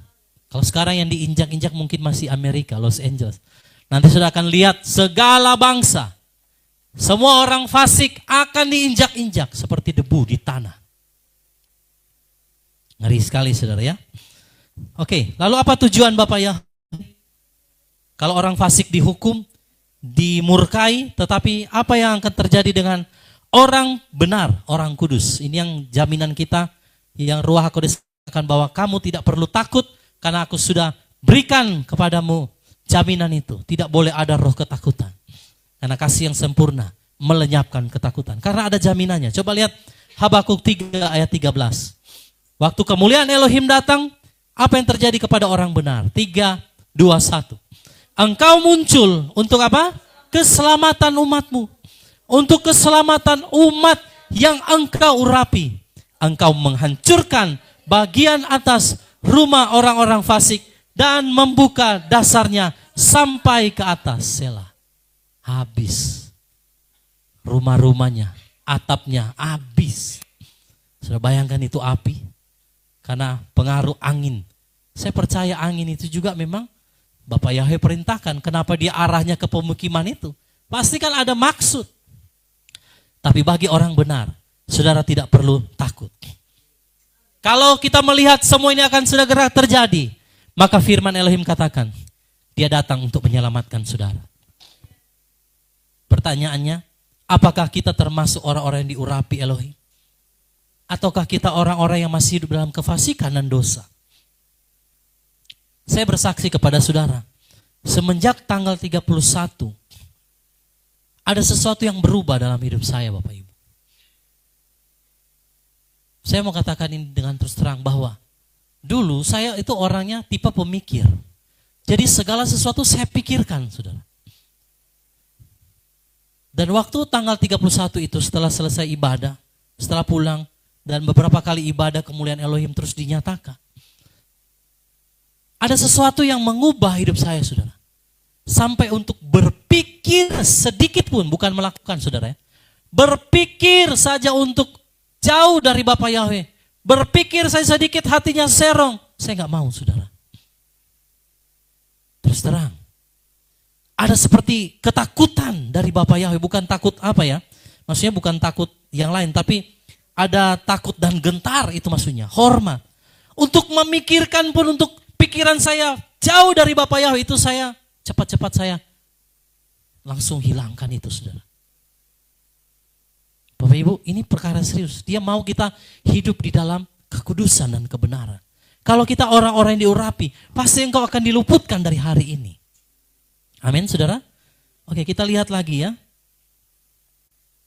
Kalau sekarang yang diinjak-injak mungkin masih Amerika, Los Angeles. Nanti saudara akan lihat segala bangsa. Semua orang fasik akan diinjak-injak seperti debu di tanah. Ngeri sekali, saudara ya. Oke, lalu apa tujuan Bapak ya? Kalau orang fasik dihukum, dimurkai, tetapi apa yang akan terjadi dengan orang benar, orang kudus? Ini yang jaminan kita, yang Ruach HaKodes akan bahwa kamu tidak perlu takut karena aku sudah berikan kepadamu jaminan itu. Tidak boleh ada roh ketakutan. Karena kasih yang sempurna melenyapkan ketakutan. Karena ada jaminannya. Coba lihat Habakuk 3 ayat 13. Waktu kemuliaan Elohim datang, apa yang terjadi kepada orang benar? 3, 2, 1. Engkau muncul untuk apa? Keselamatan umatmu. Untuk keselamatan umat yang engkau urapi. Engkau menghancurkan bagian atas rumah orang-orang fasik dan membuka dasarnya sampai ke atas. Selah. Habis. Rumah-rumahnya, atapnya habis. Sudah bayangkan itu api? Karena pengaruh angin. Saya percaya angin itu juga memang Bapak Yahweh perintahkan, kenapa dia arahnya ke pemukiman itu? Pasti kan ada maksud. Tapi bagi orang benar, saudara tidak perlu takut. Kalau kita melihat semua ini akan segera terjadi, maka firman Elohim katakan, dia datang untuk menyelamatkan saudara. Pertanyaannya, apakah kita termasuk orang-orang yang diurapi Elohim? Ataukah kita orang-orang yang masih hidup dalam kefasikan dan dosa? Saya bersaksi kepada saudara, semenjak tanggal 31, ada sesuatu yang berubah dalam hidup saya, Bapak Ibu. Saya mau katakan ini dengan terus terang bahwa dulu saya itu orangnya tipe pemikir. Jadi segala sesuatu saya pikirkan, saudara. Dan waktu tanggal 31 itu setelah selesai ibadah, setelah pulang, dan beberapa kali ibadah kemuliaan Elohim terus dinyatakan. Ada sesuatu yang mengubah hidup saya, saudara. Sampai untuk berpikir sedikit pun, bukan melakukan, saudara ya. Berpikir saja untuk jauh dari Bapak Yahweh. Berpikir saya sedikit hatinya serong. Saya gak mau, saudara. Terus terang. Ada seperti ketakutan dari Bapak Yahweh. Bukan takut apa ya. Maksudnya bukan takut yang lain. Tapi ada takut dan gentar itu maksudnya. Hormat. Untuk memikirkan pun untuk pikiran saya jauh dari Bapak Yahweh itu saya cepat-cepat saya langsung hilangkan itu, saudara. Bapak Ibu, ini perkara serius. Dia mau kita hidup di dalam kekudusan dan kebenaran. Kalau kita orang-orang yang diurapi, pasti engkau akan diluputkan dari hari ini. Amin, saudara. Oke, kita lihat lagi ya.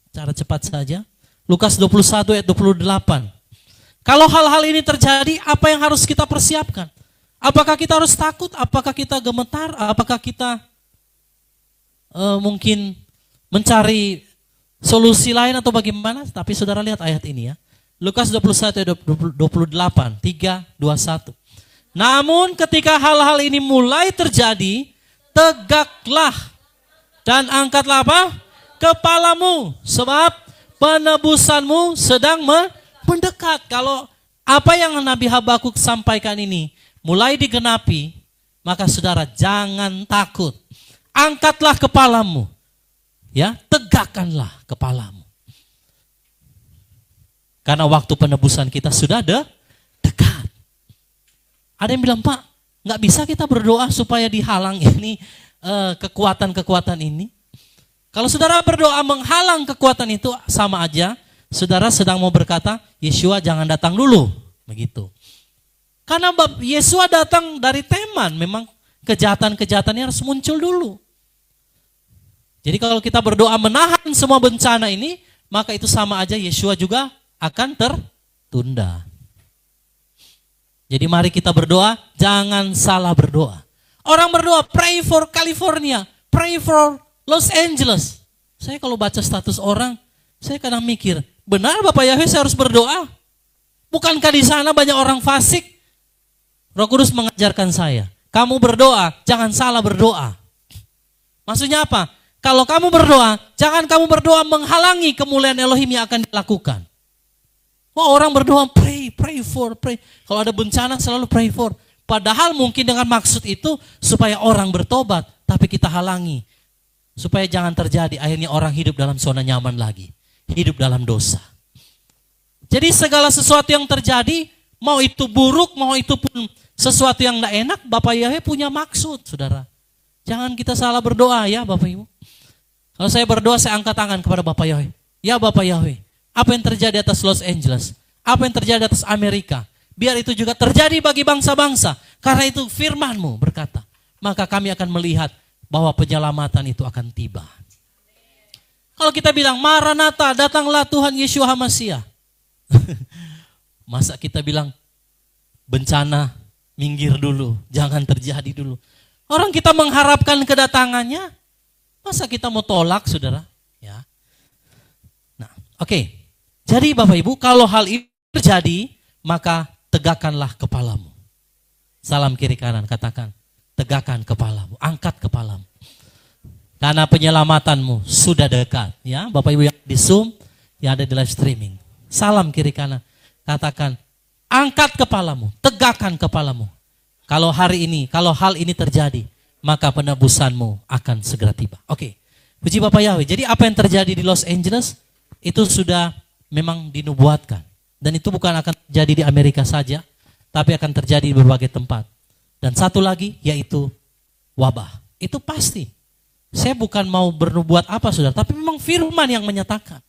Cara cepat saja. Lukas 21 ayat 28. Kalau hal-hal ini terjadi, apa yang harus kita persiapkan? Apakah kita harus takut? Apakah kita gemetar? Apakah kita mungkin mencari solusi lain atau bagaimana? Tapi saudara lihat ayat ini ya. Lukas 21 ayat 28, 3, 21. Namun ketika hal-hal ini mulai terjadi, tegaklah dan angkatlah apa? Kepalamu, sebab penebusanmu sedang mendekat. Kalau apa yang Nabi Habakuk sampaikan ini mulai digenapi, maka saudara jangan takut. Angkatlah kepalamu. Ya, tegakkanlah kepalamu. Karena waktu penebusan kita sudah dekat. Ada yang bilang, Pak, nggak bisa kita berdoa supaya dihalang ini kekuatan-kekuatan ini. Kalau saudara berdoa menghalang kekuatan itu, sama aja saudara sedang mau berkata, Yesua jangan datang dulu. Begitu. Karena Yesua datang dari Teman, memang kejahatan-kejahatannya harus muncul dulu. Jadi kalau kita berdoa menahan semua bencana ini, maka itu sama aja Yesua juga akan tertunda. Jadi mari kita berdoa, jangan salah berdoa. Orang berdoa, pray for California, pray for Los Angeles. Saya kalau baca status orang, saya kadang mikir, benar Bapak Yahweh saya harus berdoa? Bukankah di sana banyak orang fasik? Roh Kudus mengajarkan saya, kamu berdoa, jangan salah berdoa. Maksudnya apa? Kalau kamu berdoa, jangan kamu berdoa menghalangi kemuliaan Elohim yang akan dilakukan. Oh, orang berdoa, pray. Kalau ada bencana selalu pray for. Padahal mungkin dengan maksud itu supaya orang bertobat, tapi kita halangi. Supaya jangan terjadi, akhirnya orang hidup dalam zona nyaman lagi. Hidup dalam dosa. Jadi segala sesuatu yang terjadi, mau itu buruk, mau itu pun sesuatu yang tidak enak, Bapak Yahweh punya maksud, saudara. Jangan kita salah berdoa ya Bapak Ibu. Kalau saya berdoa, saya angkat tangan kepada Bapak Yahweh. Ya Bapak Yahweh, apa yang terjadi atas Los Angeles, apa yang terjadi atas Amerika, biar itu juga terjadi bagi bangsa-bangsa. Karena itu firman-Mu berkata, maka kami akan melihat bahwa penyelamatan itu akan tiba. Kalau kita bilang, Maranatha, datanglah Tuhan Yeshua HaMashiach. Masa kita bilang, bencana, minggir dulu, jangan terjadi dulu. Orang kita mengharapkan kedatangannya, masa kita mau tolak, saudara? Ya. Nah, oke. Jadi Bapak Ibu, kalau hal ini terjadi, maka tegakkanlah kepalamu. Salam kiri kanan, katakan, tegakkan kepalamu, angkat kepalamu. Karena penyelamatanmu sudah dekat. Ya, Bapak Ibu yang di Zoom, yang ada di live streaming. Salam kiri kanan, katakan, angkat kepalamu, tegakkan kepalamu. Kalau hari ini, kalau hal ini terjadi, maka penebusanmu akan segera tiba. Oke, puji Bapak Yahweh. Jadi apa yang terjadi di Los Angeles, itu sudah memang dinubuatkan. Dan itu bukan akan terjadi di Amerika saja, tapi akan terjadi di berbagai tempat. Dan satu lagi, yaitu wabah. Itu pasti. Saya bukan mau bernubuat apa, saudara, tapi memang firman yang menyatakan.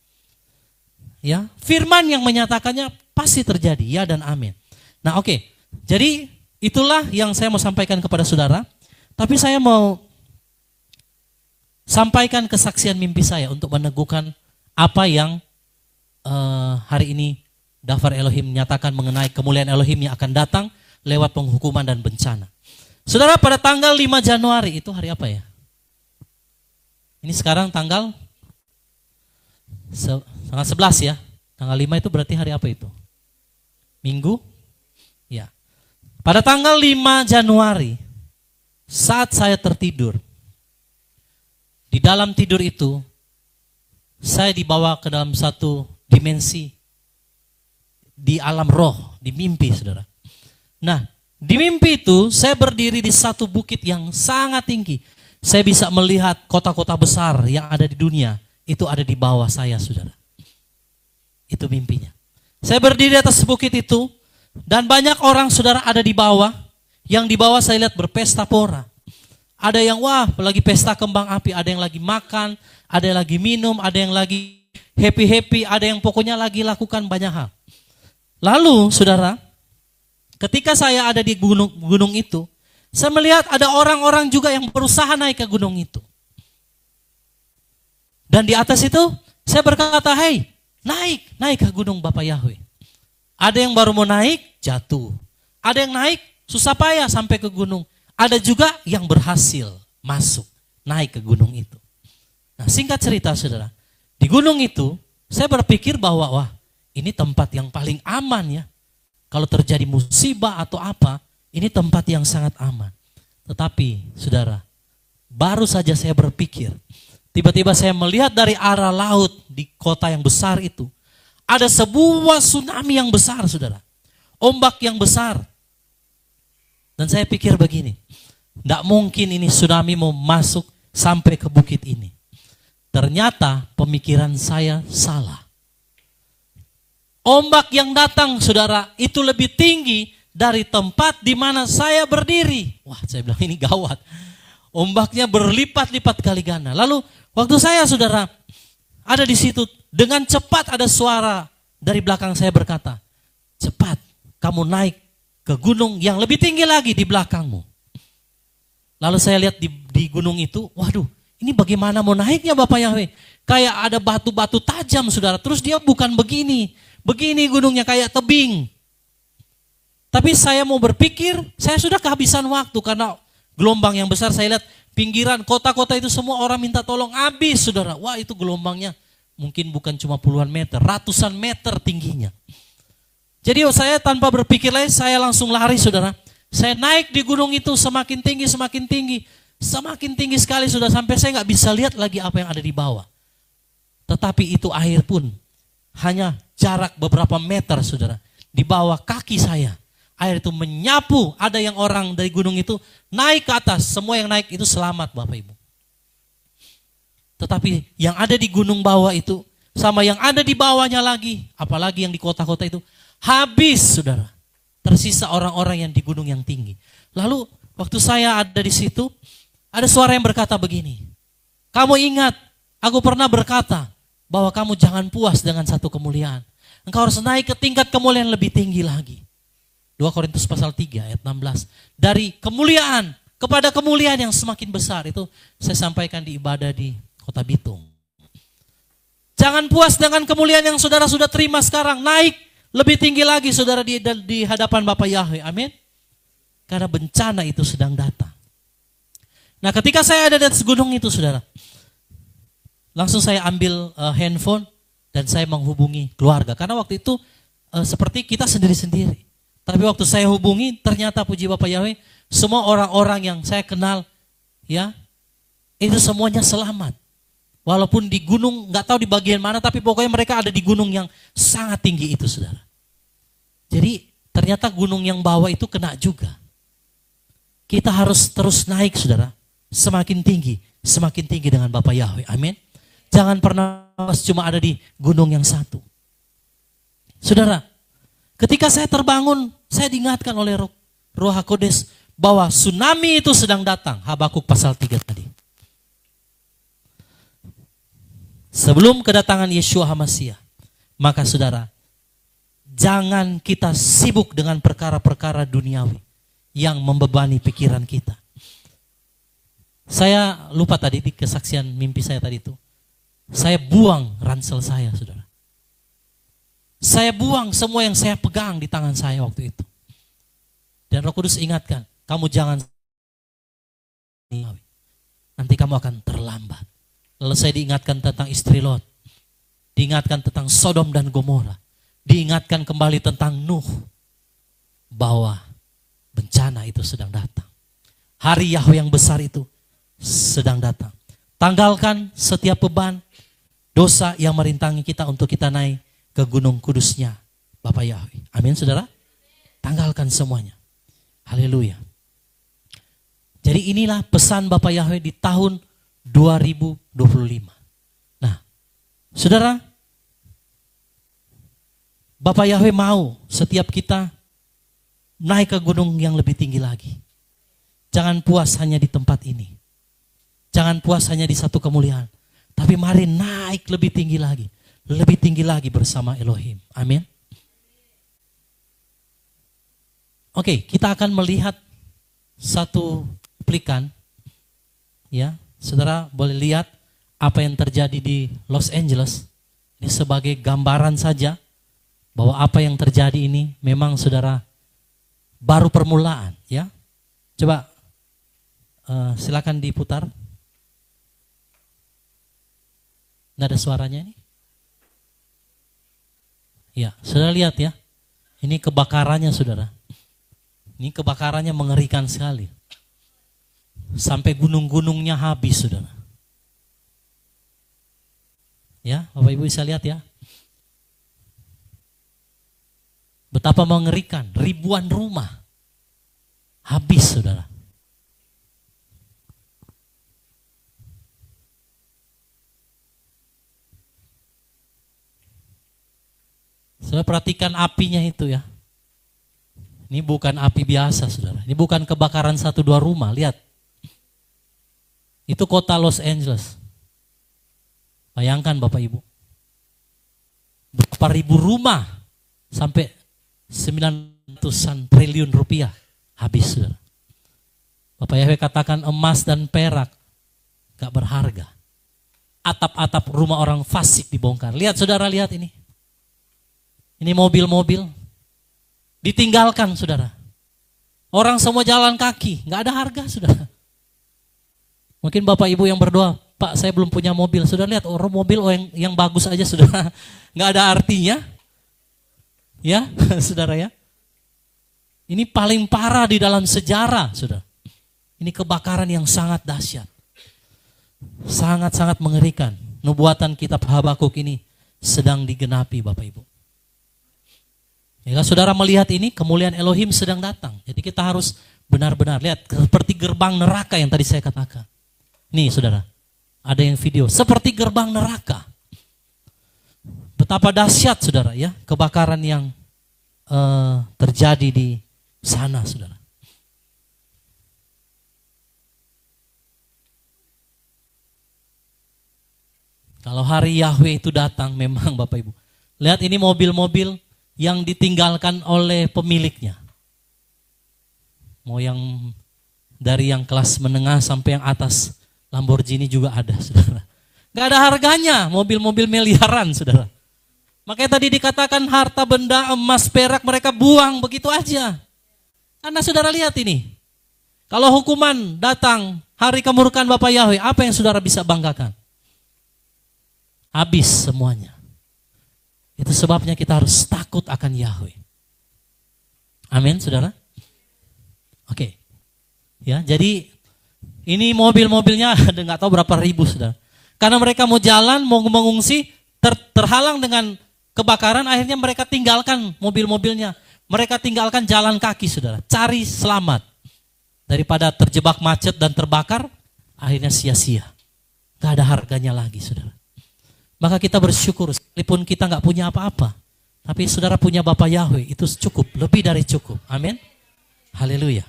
Ya, firman yang menyatakannya pasti terjadi, ya dan amin. Nah oke, jadi itulah yang saya mau sampaikan kepada saudara. Tapi saya mau sampaikan kesaksian mimpi saya untuk meneguhkan apa yang hari ini Dafar Elohim menyatakan mengenai kemuliaan Elohim yang akan datang lewat penghukuman dan bencana. Saudara, pada tanggal 5 Januari, itu hari apa ya? Ini sekarang tanggal 11 ya. Tanggal 5 itu berarti hari apa itu? Minggu? Ya. Pada tanggal 5 Januari, saat saya tertidur, di dalam tidur itu, saya dibawa ke dalam satu dimensi di alam roh, di mimpi, saudara. Nah, di mimpi itu saya berdiri di satu bukit yang sangat tinggi. Saya bisa melihat kota-kota besar yang ada di dunia, itu ada di bawah saya, saudara. Itu mimpinya. Saya berdiri di atas bukit itu, dan banyak orang, saudara, ada di bawah. Yang di bawah saya lihat berpesta pora. Ada yang wah lagi pesta kembang api, ada yang lagi makan, ada yang lagi minum, ada yang lagi happy-happy, ada yang pokoknya lagi lakukan banyak hal. Lalu, saudara, ketika saya ada di gunung itu, saya melihat ada orang-orang juga yang berusaha naik ke gunung itu. Dan di atas itu, saya berkata, hey, naik ke gunung Bapak Yahweh. Ada yang baru mau naik, jatuh. Ada yang naik, susah payah sampai ke gunung. Ada juga yang berhasil masuk, naik ke gunung itu. Nah, singkat cerita, saudara, di gunung itu, saya berpikir bahwa, wah, ini tempat yang paling aman ya. Kalau terjadi musibah atau apa, ini tempat yang sangat aman. Tetapi saudara, baru saja saya berpikir, tiba-tiba saya melihat dari arah laut di kota yang besar itu, ada sebuah tsunami yang besar saudara. Ombak yang besar. Dan saya pikir begini, tidak mungkin ini tsunami mau masuk sampai ke bukit ini. Ternyata pemikiran saya salah. Ombak yang datang, saudara, itu lebih tinggi dari tempat di mana saya berdiri. Wah, saya bilang ini gawat. Ombaknya berlipat-lipat kali ganda. Lalu waktu saya, saudara, ada di situ, dengan cepat ada suara dari belakang saya berkata, cepat, kamu naik ke gunung yang lebih tinggi lagi di belakangmu. Lalu saya lihat di gunung itu, waduh, ini bagaimana mau naiknya Bapak Yahweh? Kayak ada batu-batu tajam, saudara. Terus dia bukan begini gunungnya kayak tebing. Tapi saya mau berpikir, saya sudah kehabisan waktu karena gelombang yang besar. Saya lihat pinggiran kota-kota itu semua orang minta tolong, habis saudara. Wah, itu gelombangnya mungkin bukan cuma puluhan meter, ratusan meter tingginya. Jadi saya tanpa berpikir lagi, saya langsung lari saudara. Saya naik di gunung itu semakin tinggi sekali sudah, sampai saya nggak bisa lihat lagi apa yang ada di bawah. Tetapi itu air pun hanya jarak beberapa meter saudara. Di bawah kaki saya, air itu menyapu. Ada yang orang dari gunung itu naik ke atas, semua yang naik itu selamat Bapak Ibu. Tetapi yang ada di gunung bawah itu, sama yang ada di bawahnya lagi, apalagi yang di kota-kota itu, habis saudara. Tersisa orang-orang yang di gunung yang tinggi. Lalu waktu saya ada di situ, ada suara yang berkata begini, kamu ingat, aku pernah berkata bahwa kamu jangan puas dengan satu kemuliaan. Engkau harus naik ke tingkat kemuliaan lebih tinggi lagi. 2 Korintus pasal 3 ayat 16. Dari kemuliaan kepada kemuliaan yang semakin besar, itu saya sampaikan di ibadah di Kota Bitung. Jangan puas dengan kemuliaan yang saudara sudah terima sekarang, naik lebih tinggi lagi saudara di hadapan Bapak Yahweh. Amin. Karena bencana itu sedang datang. Nah, ketika saya ada di atas gunung itu saudara, langsung saya ambil handphone dan saya menghubungi keluarga. Karena waktu itu seperti kita sendiri-sendiri. Tapi waktu saya hubungi, ternyata puji Bapak Yahweh, semua orang-orang yang saya kenal, ya, itu semuanya selamat. Walaupun di gunung, nggak tahu di bagian mana, tapi pokoknya mereka ada di gunung yang sangat tinggi itu, saudara. Jadi ternyata gunung yang bawah itu kena juga. Kita harus terus naik, saudara. Semakin tinggi dengan Bapak Yahweh. Amin. Jangan pernah cuma ada di gunung yang satu. Saudara, ketika saya terbangun, saya diingatkan oleh Roh HaKodes bahwa tsunami itu sedang datang. Habakuk pasal 3 tadi. Sebelum kedatangan Yeshua HaMasiah, maka saudara, jangan kita sibuk dengan perkara-perkara duniawi yang membebani pikiran kita. Saya lupa tadi di kesaksian mimpi saya tadi itu. Saya buang ransel saya, saudara. Saya buang semua yang saya pegang di tangan saya waktu itu. Dan Roh Kudus ingatkan, kamu jangan, nanti kamu akan terlambat. Lalu saya diingatkan tentang istri Lot. Diingatkan tentang Sodom dan Gomora. Diingatkan kembali tentang Nuh. Bahwa bencana itu sedang datang. Hari Yahweh yang besar itu sedang datang. Tanggalkan setiap beban, dosa yang merintangi kita untuk kita naik ke gunung kudusnya Bapak Yahweh. Amin saudara. Tanggalkan semuanya. Haleluya. Jadi inilah pesan Bapak Yahweh di tahun 2025. Nah, saudara, Bapak Yahweh mau setiap kita naik ke gunung yang lebih tinggi lagi. Jangan puas hanya di tempat ini. Jangan puas hanya di satu kemuliaan. Tapi mari naik lebih tinggi lagi. Lebih tinggi lagi bersama Elohim. Amin. Oke, kita akan melihat satu cuplikan. Ya, saudara boleh lihat apa yang terjadi di Los Angeles. Ini sebagai gambaran saja bahwa apa yang terjadi ini memang saudara baru permulaan. Ya, coba silakan diputar. Nggak ada suaranya ini. Ya, saudara lihat ya. Ini kebakarannya saudara. Ini kebakarannya mengerikan sekali. Sampai gunung-gunungnya habis saudara. Ya, Bapak Ibu bisa lihat ya. Betapa mengerikan, ribuan rumah habis saudara. Saudara perhatikan apinya itu ya. Ini bukan api biasa saudara. Ini bukan kebakaran 1-2 rumah, lihat. Itu kota Los Angeles. Bayangkan Bapak Ibu. Berapa ribu rumah sampai 900-an triliun rupiah habis saudara. Bapak Yahweh katakan emas dan perak gak berharga. Atap-atap rumah orang fasik dibongkar. Lihat saudara, lihat ini. Ini mobil-mobil ditinggalkan saudara. Orang semua jalan kaki, gak ada harga saudara. Mungkin Bapak Ibu yang berdoa, Pak saya belum punya mobil. Sudah lihat orang mobil yang bagus aja saudara. Gak ada artinya. Ya saudara ya. Ini paling parah di dalam sejarah saudara. Ini kebakaran yang sangat dahsyat. Sangat-sangat mengerikan. Nubuatan kitab Habakuk ini sedang digenapi Bapak Ibu. Ya, saudara melihat ini kemuliaan Elohim sedang datang. Jadi kita harus benar-benar lihat seperti gerbang neraka yang tadi saya katakan. Nih saudara, ada yang video seperti gerbang neraka. Betapa dahsyat saudara ya kebakaran yang terjadi di sana saudara. Kalau hari Yahweh itu datang memang Bapak Ibu. Lihat ini mobil-mobil yang ditinggalkan oleh pemiliknya. Mau yang dari yang kelas menengah sampai yang atas, Lamborghini juga ada saudara. Gak ada harganya mobil-mobil miliaran saudara. Makanya tadi dikatakan harta benda emas perak mereka buang begitu aja. Karena saudara lihat ini. Kalau hukuman datang hari kemurkaan Bapak Yahweh, apa yang saudara bisa banggakan? Habis semuanya. Itu sebabnya kita harus takut akan Yahweh. Amin, saudara. Oke. Ya, jadi ini mobil-mobilnya ada nggak tahu berapa ribu, saudara. Karena mereka mau jalan, mau mengungsi, terhalang dengan kebakaran, akhirnya mereka tinggalkan mobil-mobilnya. Mereka tinggalkan jalan kaki, saudara. Cari selamat. Daripada terjebak macet dan terbakar, akhirnya sia-sia. Gak ada harganya lagi, saudara. Maka kita bersyukur, sekalipun kita gak punya apa-apa. Tapi saudara punya Bapa Yahweh, itu cukup, lebih dari cukup. Amin. Haleluya.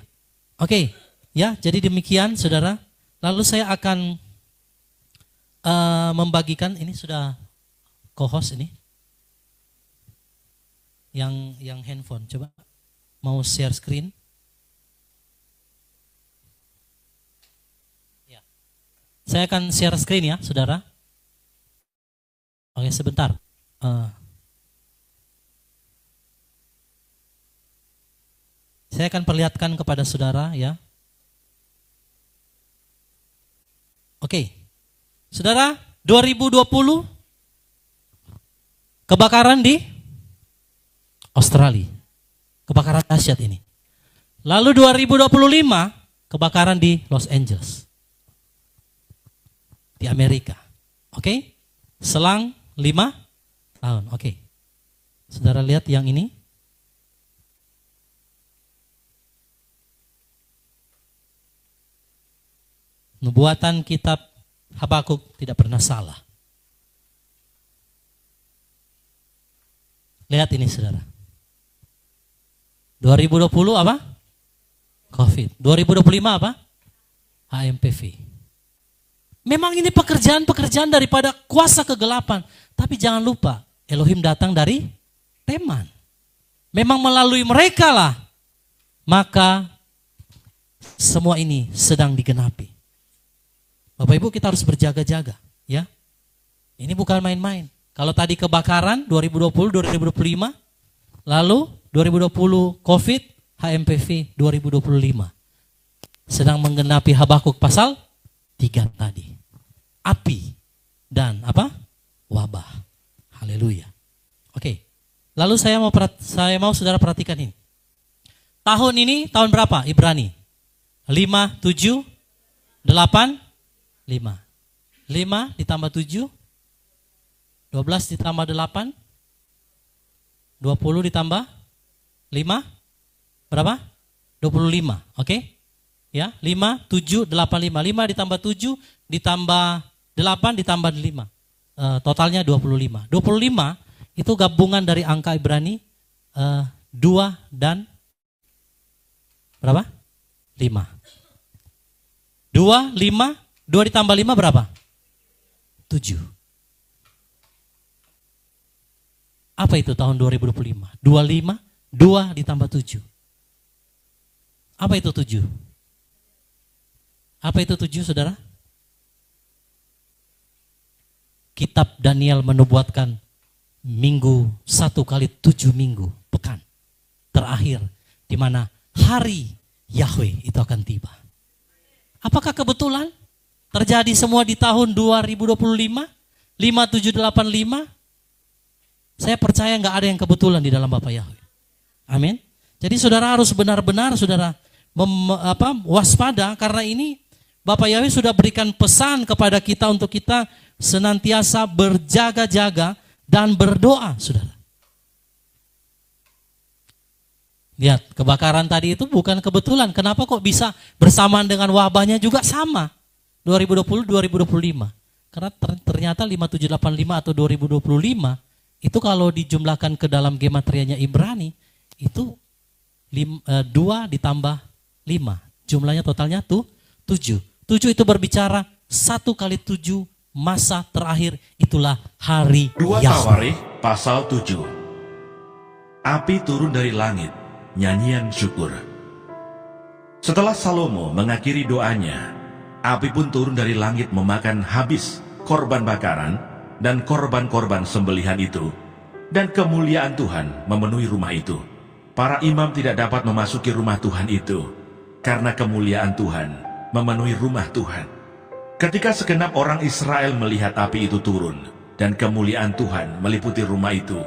Oke, ya jadi demikian saudara. Lalu saya akan membagikan, ini sudah co-host ini. Yang handphone, coba mau share screen. Ya. Saya akan share screen ya saudara. Oke, sebentar. Saya akan perlihatkan kepada saudara ya. Oke. Saudara, 2020 kebakaran di Australia. Kebakaran dahsyat ini. Lalu 2025 kebakaran di Los Angeles. Di Amerika. Oke? Selang 5 tahun. Oke. Saudara lihat yang ini. Nubuatan kitab Habakuk tidak pernah salah. Lihat ini saudara. 2020 apa? COVID. 2025 apa? HMPV. Memang ini pekerjaan-pekerjaan daripada kuasa kegelapan. Tapi jangan lupa, Elohim datang dari Teman. Memang melalui mereka lah. Maka semua ini sedang digenapi. Bapak Ibu kita harus berjaga-jaga. Ya. Ini bukan main-main. Kalau tadi kebakaran 2020, 2025. Lalu 2020 COVID, HMPV 2025. Sedang menggenapi Habakuk pasal 3 tadi. Api dan apa? Wabah. Haleluya. Oke. Lalu saya mau saudara perhatikan ini. Tahun ini tahun berapa Ibrani? 5, 7, 8, 5. 5 ditambah 7, 12 ditambah 8, 20 ditambah 5, berapa? 25, oke? Ya, 5, 7, 8, 5. 5 ditambah 7, ditambah 8, ditambah 5. Totalnya 25. 25 itu gabungan dari angka Ibrani 2 dan berapa? 5. 2, 5, 2 ditambah 5 berapa? 7. Apa itu tahun 2025? 25, 2 ditambah 7. Apa itu 7? Apa itu 7, saudara? Kitab Daniel menubuatkan minggu 1 kali 7 minggu, pekan terakhir, di mana hari Yahweh itu akan tiba. Apakah kebetulan terjadi semua di tahun 2025? 5785? Saya percaya nggak ada yang kebetulan di dalam Bapa Yahweh. Amin. Jadi saudara harus benar-benar saudara waspada, karena ini Bapa Yahweh sudah berikan pesan kepada kita untuk kita senantiasa berjaga-jaga dan berdoa, saudara. Lihat, kebakaran tadi itu bukan kebetulan. Kenapa kok bisa bersamaan dengan wabahnya juga sama? 2020-2025. Karena ternyata 5785 atau 2025 itu kalau dijumlahkan ke dalam gematrianya Ibrani itu 2 ditambah 5. Jumlahnya totalnya 7. 7 itu berbicara 1 kali 7 masa terakhir, itulah hari 2 Yahweh. Tawarikh pasal 7. Api turun dari langit, nyanyian syukur. Setelah Salomo mengakhiri doanya, api pun turun dari langit memakan habis korban bakaran dan korban-korban sembelihan itu, dan kemuliaan Tuhan memenuhi rumah itu. Para imam tidak dapat memasuki rumah Tuhan itu, karena kemuliaan Tuhan memenuhi rumah Tuhan. Ketika segenap orang Israel melihat api itu turun, dan kemuliaan Tuhan meliputi rumah itu,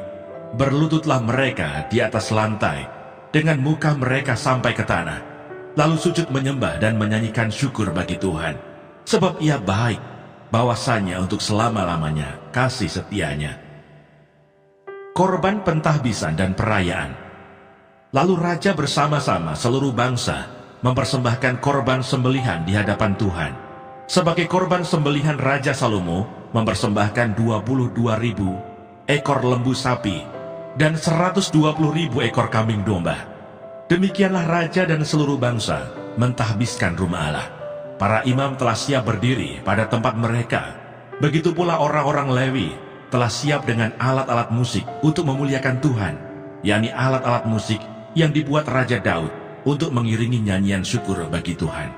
berlututlah mereka di atas lantai, dengan muka mereka sampai ke tanah, lalu sujud menyembah dan menyanyikan syukur bagi Tuhan, sebab Ia baik, bahwasanya untuk selama-lamanya kasih setianya. Korban pentahbisan dan perayaan. Lalu raja bersama-sama seluruh bangsa mempersembahkan korban sembelihan di hadapan Tuhan. Sebagai korban sembelihan, Raja Salomo mempersembahkan 22.000 ekor lembu sapi dan 120.000 ekor kambing domba. Demikianlah raja dan seluruh bangsa mentahbiskan rumah Allah. Para imam telah siap berdiri pada tempat mereka. Begitu pula orang-orang Lewi telah siap dengan alat-alat musik untuk memuliakan Tuhan, yakni alat-alat musik yang dibuat Raja Daud untuk mengiringi nyanyian syukur bagi Tuhan,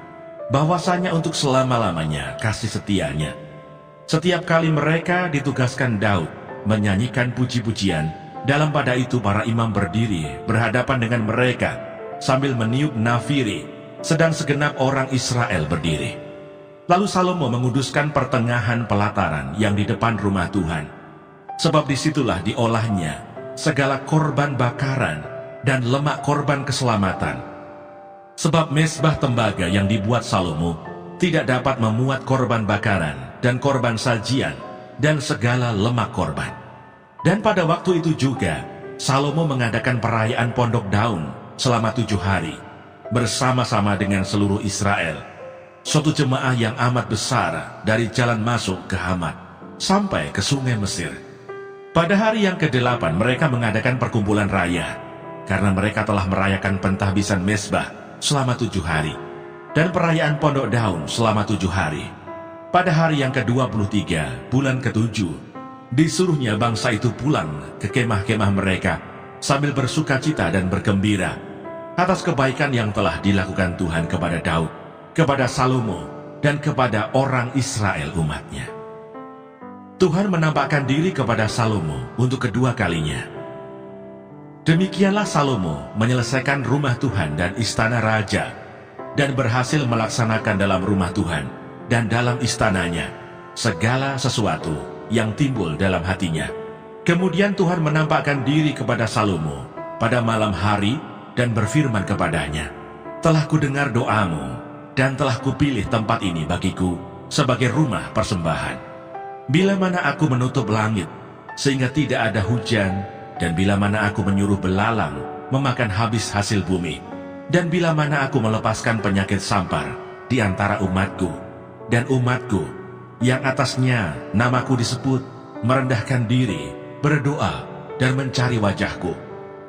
bahwasanya untuk selama-lamanya kasih setianya. Setiap kali mereka ditugaskan Daud menyanyikan puji-pujian, dalam pada itu para imam berdiri berhadapan dengan mereka sambil meniup nafiri, sedang segenap orang Israel berdiri. Lalu Salomo menguduskan pertengahan pelataran yang di depan rumah Tuhan, sebab disitulah diolahnya segala korban bakaran dan lemak korban keselamatan. Sebab mezbah tembaga yang dibuat Salomo tidak dapat memuat korban bakaran dan korban sajian dan segala lemak korban. Dan pada waktu itu juga Salomo mengadakan perayaan Pondok Daun selama 7 hari bersama-sama dengan seluruh Israel, suatu jemaah yang amat besar dari jalan masuk ke Hamat sampai ke sungai Mesir. Pada hari yang ke-8 mereka mengadakan perkumpulan raya, karena mereka telah merayakan pentahbisan mezbah selama 7 hari, dan perayaan Pondok Daun selama 7 hari. Pada hari yang ke-23, bulan ke-7, disuruhnya bangsa itu pulang ke kemah-kemah mereka sambil bersukacita dan bergembira atas kebaikan yang telah dilakukan Tuhan kepada Daud, kepada Salomo, dan kepada orang Israel umatnya. Tuhan menampakkan diri kepada Salomo untuk kedua kalinya. Demikianlah Salomo menyelesaikan rumah Tuhan dan istana raja, dan berhasil melaksanakan dalam rumah Tuhan dan dalam istananya segala sesuatu yang timbul dalam hatinya. Kemudian Tuhan menampakkan diri kepada Salomo pada malam hari dan berfirman kepadanya, "Telah kudengar doamu dan telah kupilih tempat ini bagiku sebagai rumah persembahan. Bila mana aku menutup langit sehingga tidak ada hujan, dan bila mana aku menyuruh belalang memakan habis hasil bumi, dan bila mana aku melepaskan penyakit sampar di antara umatku, dan umatku yang atasnya namaku disebut merendahkan diri, berdoa, dan mencari wajahku,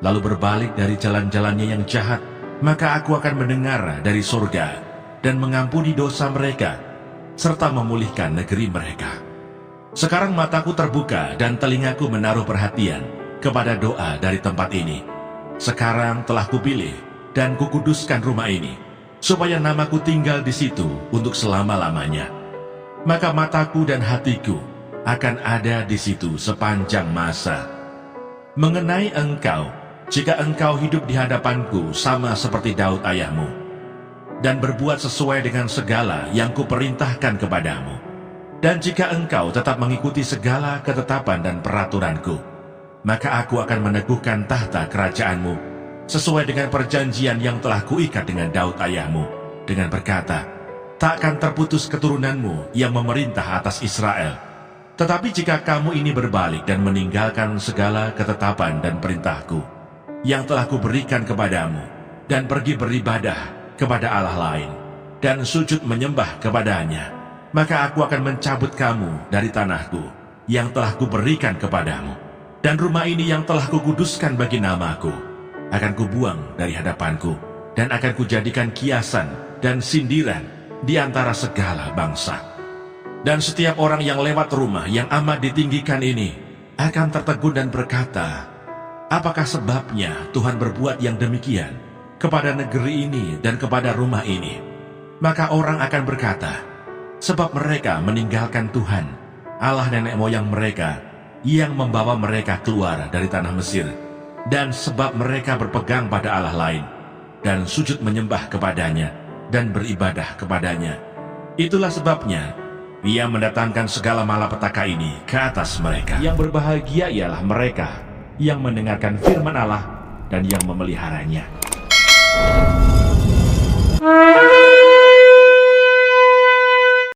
lalu berbalik dari jalan-jalannya yang jahat, maka aku akan mendengar dari surga dan mengampuni dosa mereka, serta memulihkan negeri mereka." Sekarang mataku terbuka dan telingaku menaruh perhatian kepada doa dari tempat ini. Sekarang telah kupilih dan kukuduskan rumah ini, supaya namaku tinggal di situ untuk selama-lamanya. Maka mataku dan hatiku akan ada di situ sepanjang masa. Mengenai engkau, jika engkau hidup di hadapanku sama seperti Daud ayahmu, dan berbuat sesuai dengan segala yang kuperintahkan kepadamu, dan jika engkau tetap mengikuti segala ketetapan dan peraturanku, maka aku akan meneguhkan tahta kerajaanmu sesuai dengan perjanjian yang telah kuikat dengan Daud ayahmu, dengan berkata, "Takkan terputus keturunanmu yang memerintah atas Israel." Tetapi jika kamu ini berbalik dan meninggalkan segala ketetapan dan perintahku yang telah kuberikan kepadamu, dan pergi beribadah kepada Allah lain, dan sujud menyembah kepadanya, maka aku akan mencabut kamu dari tanahku yang telah kuberikan kepadamu, dan rumah ini yang telah kukuduskan bagi namaku akan kubuang dari hadapanku, dan akan kujadikan kiasan dan sindiran di antara segala bangsa. Dan setiap orang yang lewat rumah yang amat ditinggikan ini akan tertegun dan berkata, "Apakah sebabnya Tuhan berbuat yang demikian kepada negeri ini dan kepada rumah ini?" Maka orang akan berkata, "Sebab mereka meninggalkan Tuhan, Allah nenek moyang mereka, yang membawa mereka keluar dari tanah Mesir, dan sebab mereka berpegang pada Allah lain, dan sujud menyembah kepadanya, dan beribadah kepadanya. Itulah sebabnya Ia mendatangkan segala malapetaka ini ke atas mereka. Yang berbahagia ialah mereka yang mendengarkan firman Allah dan yang memeliharanya."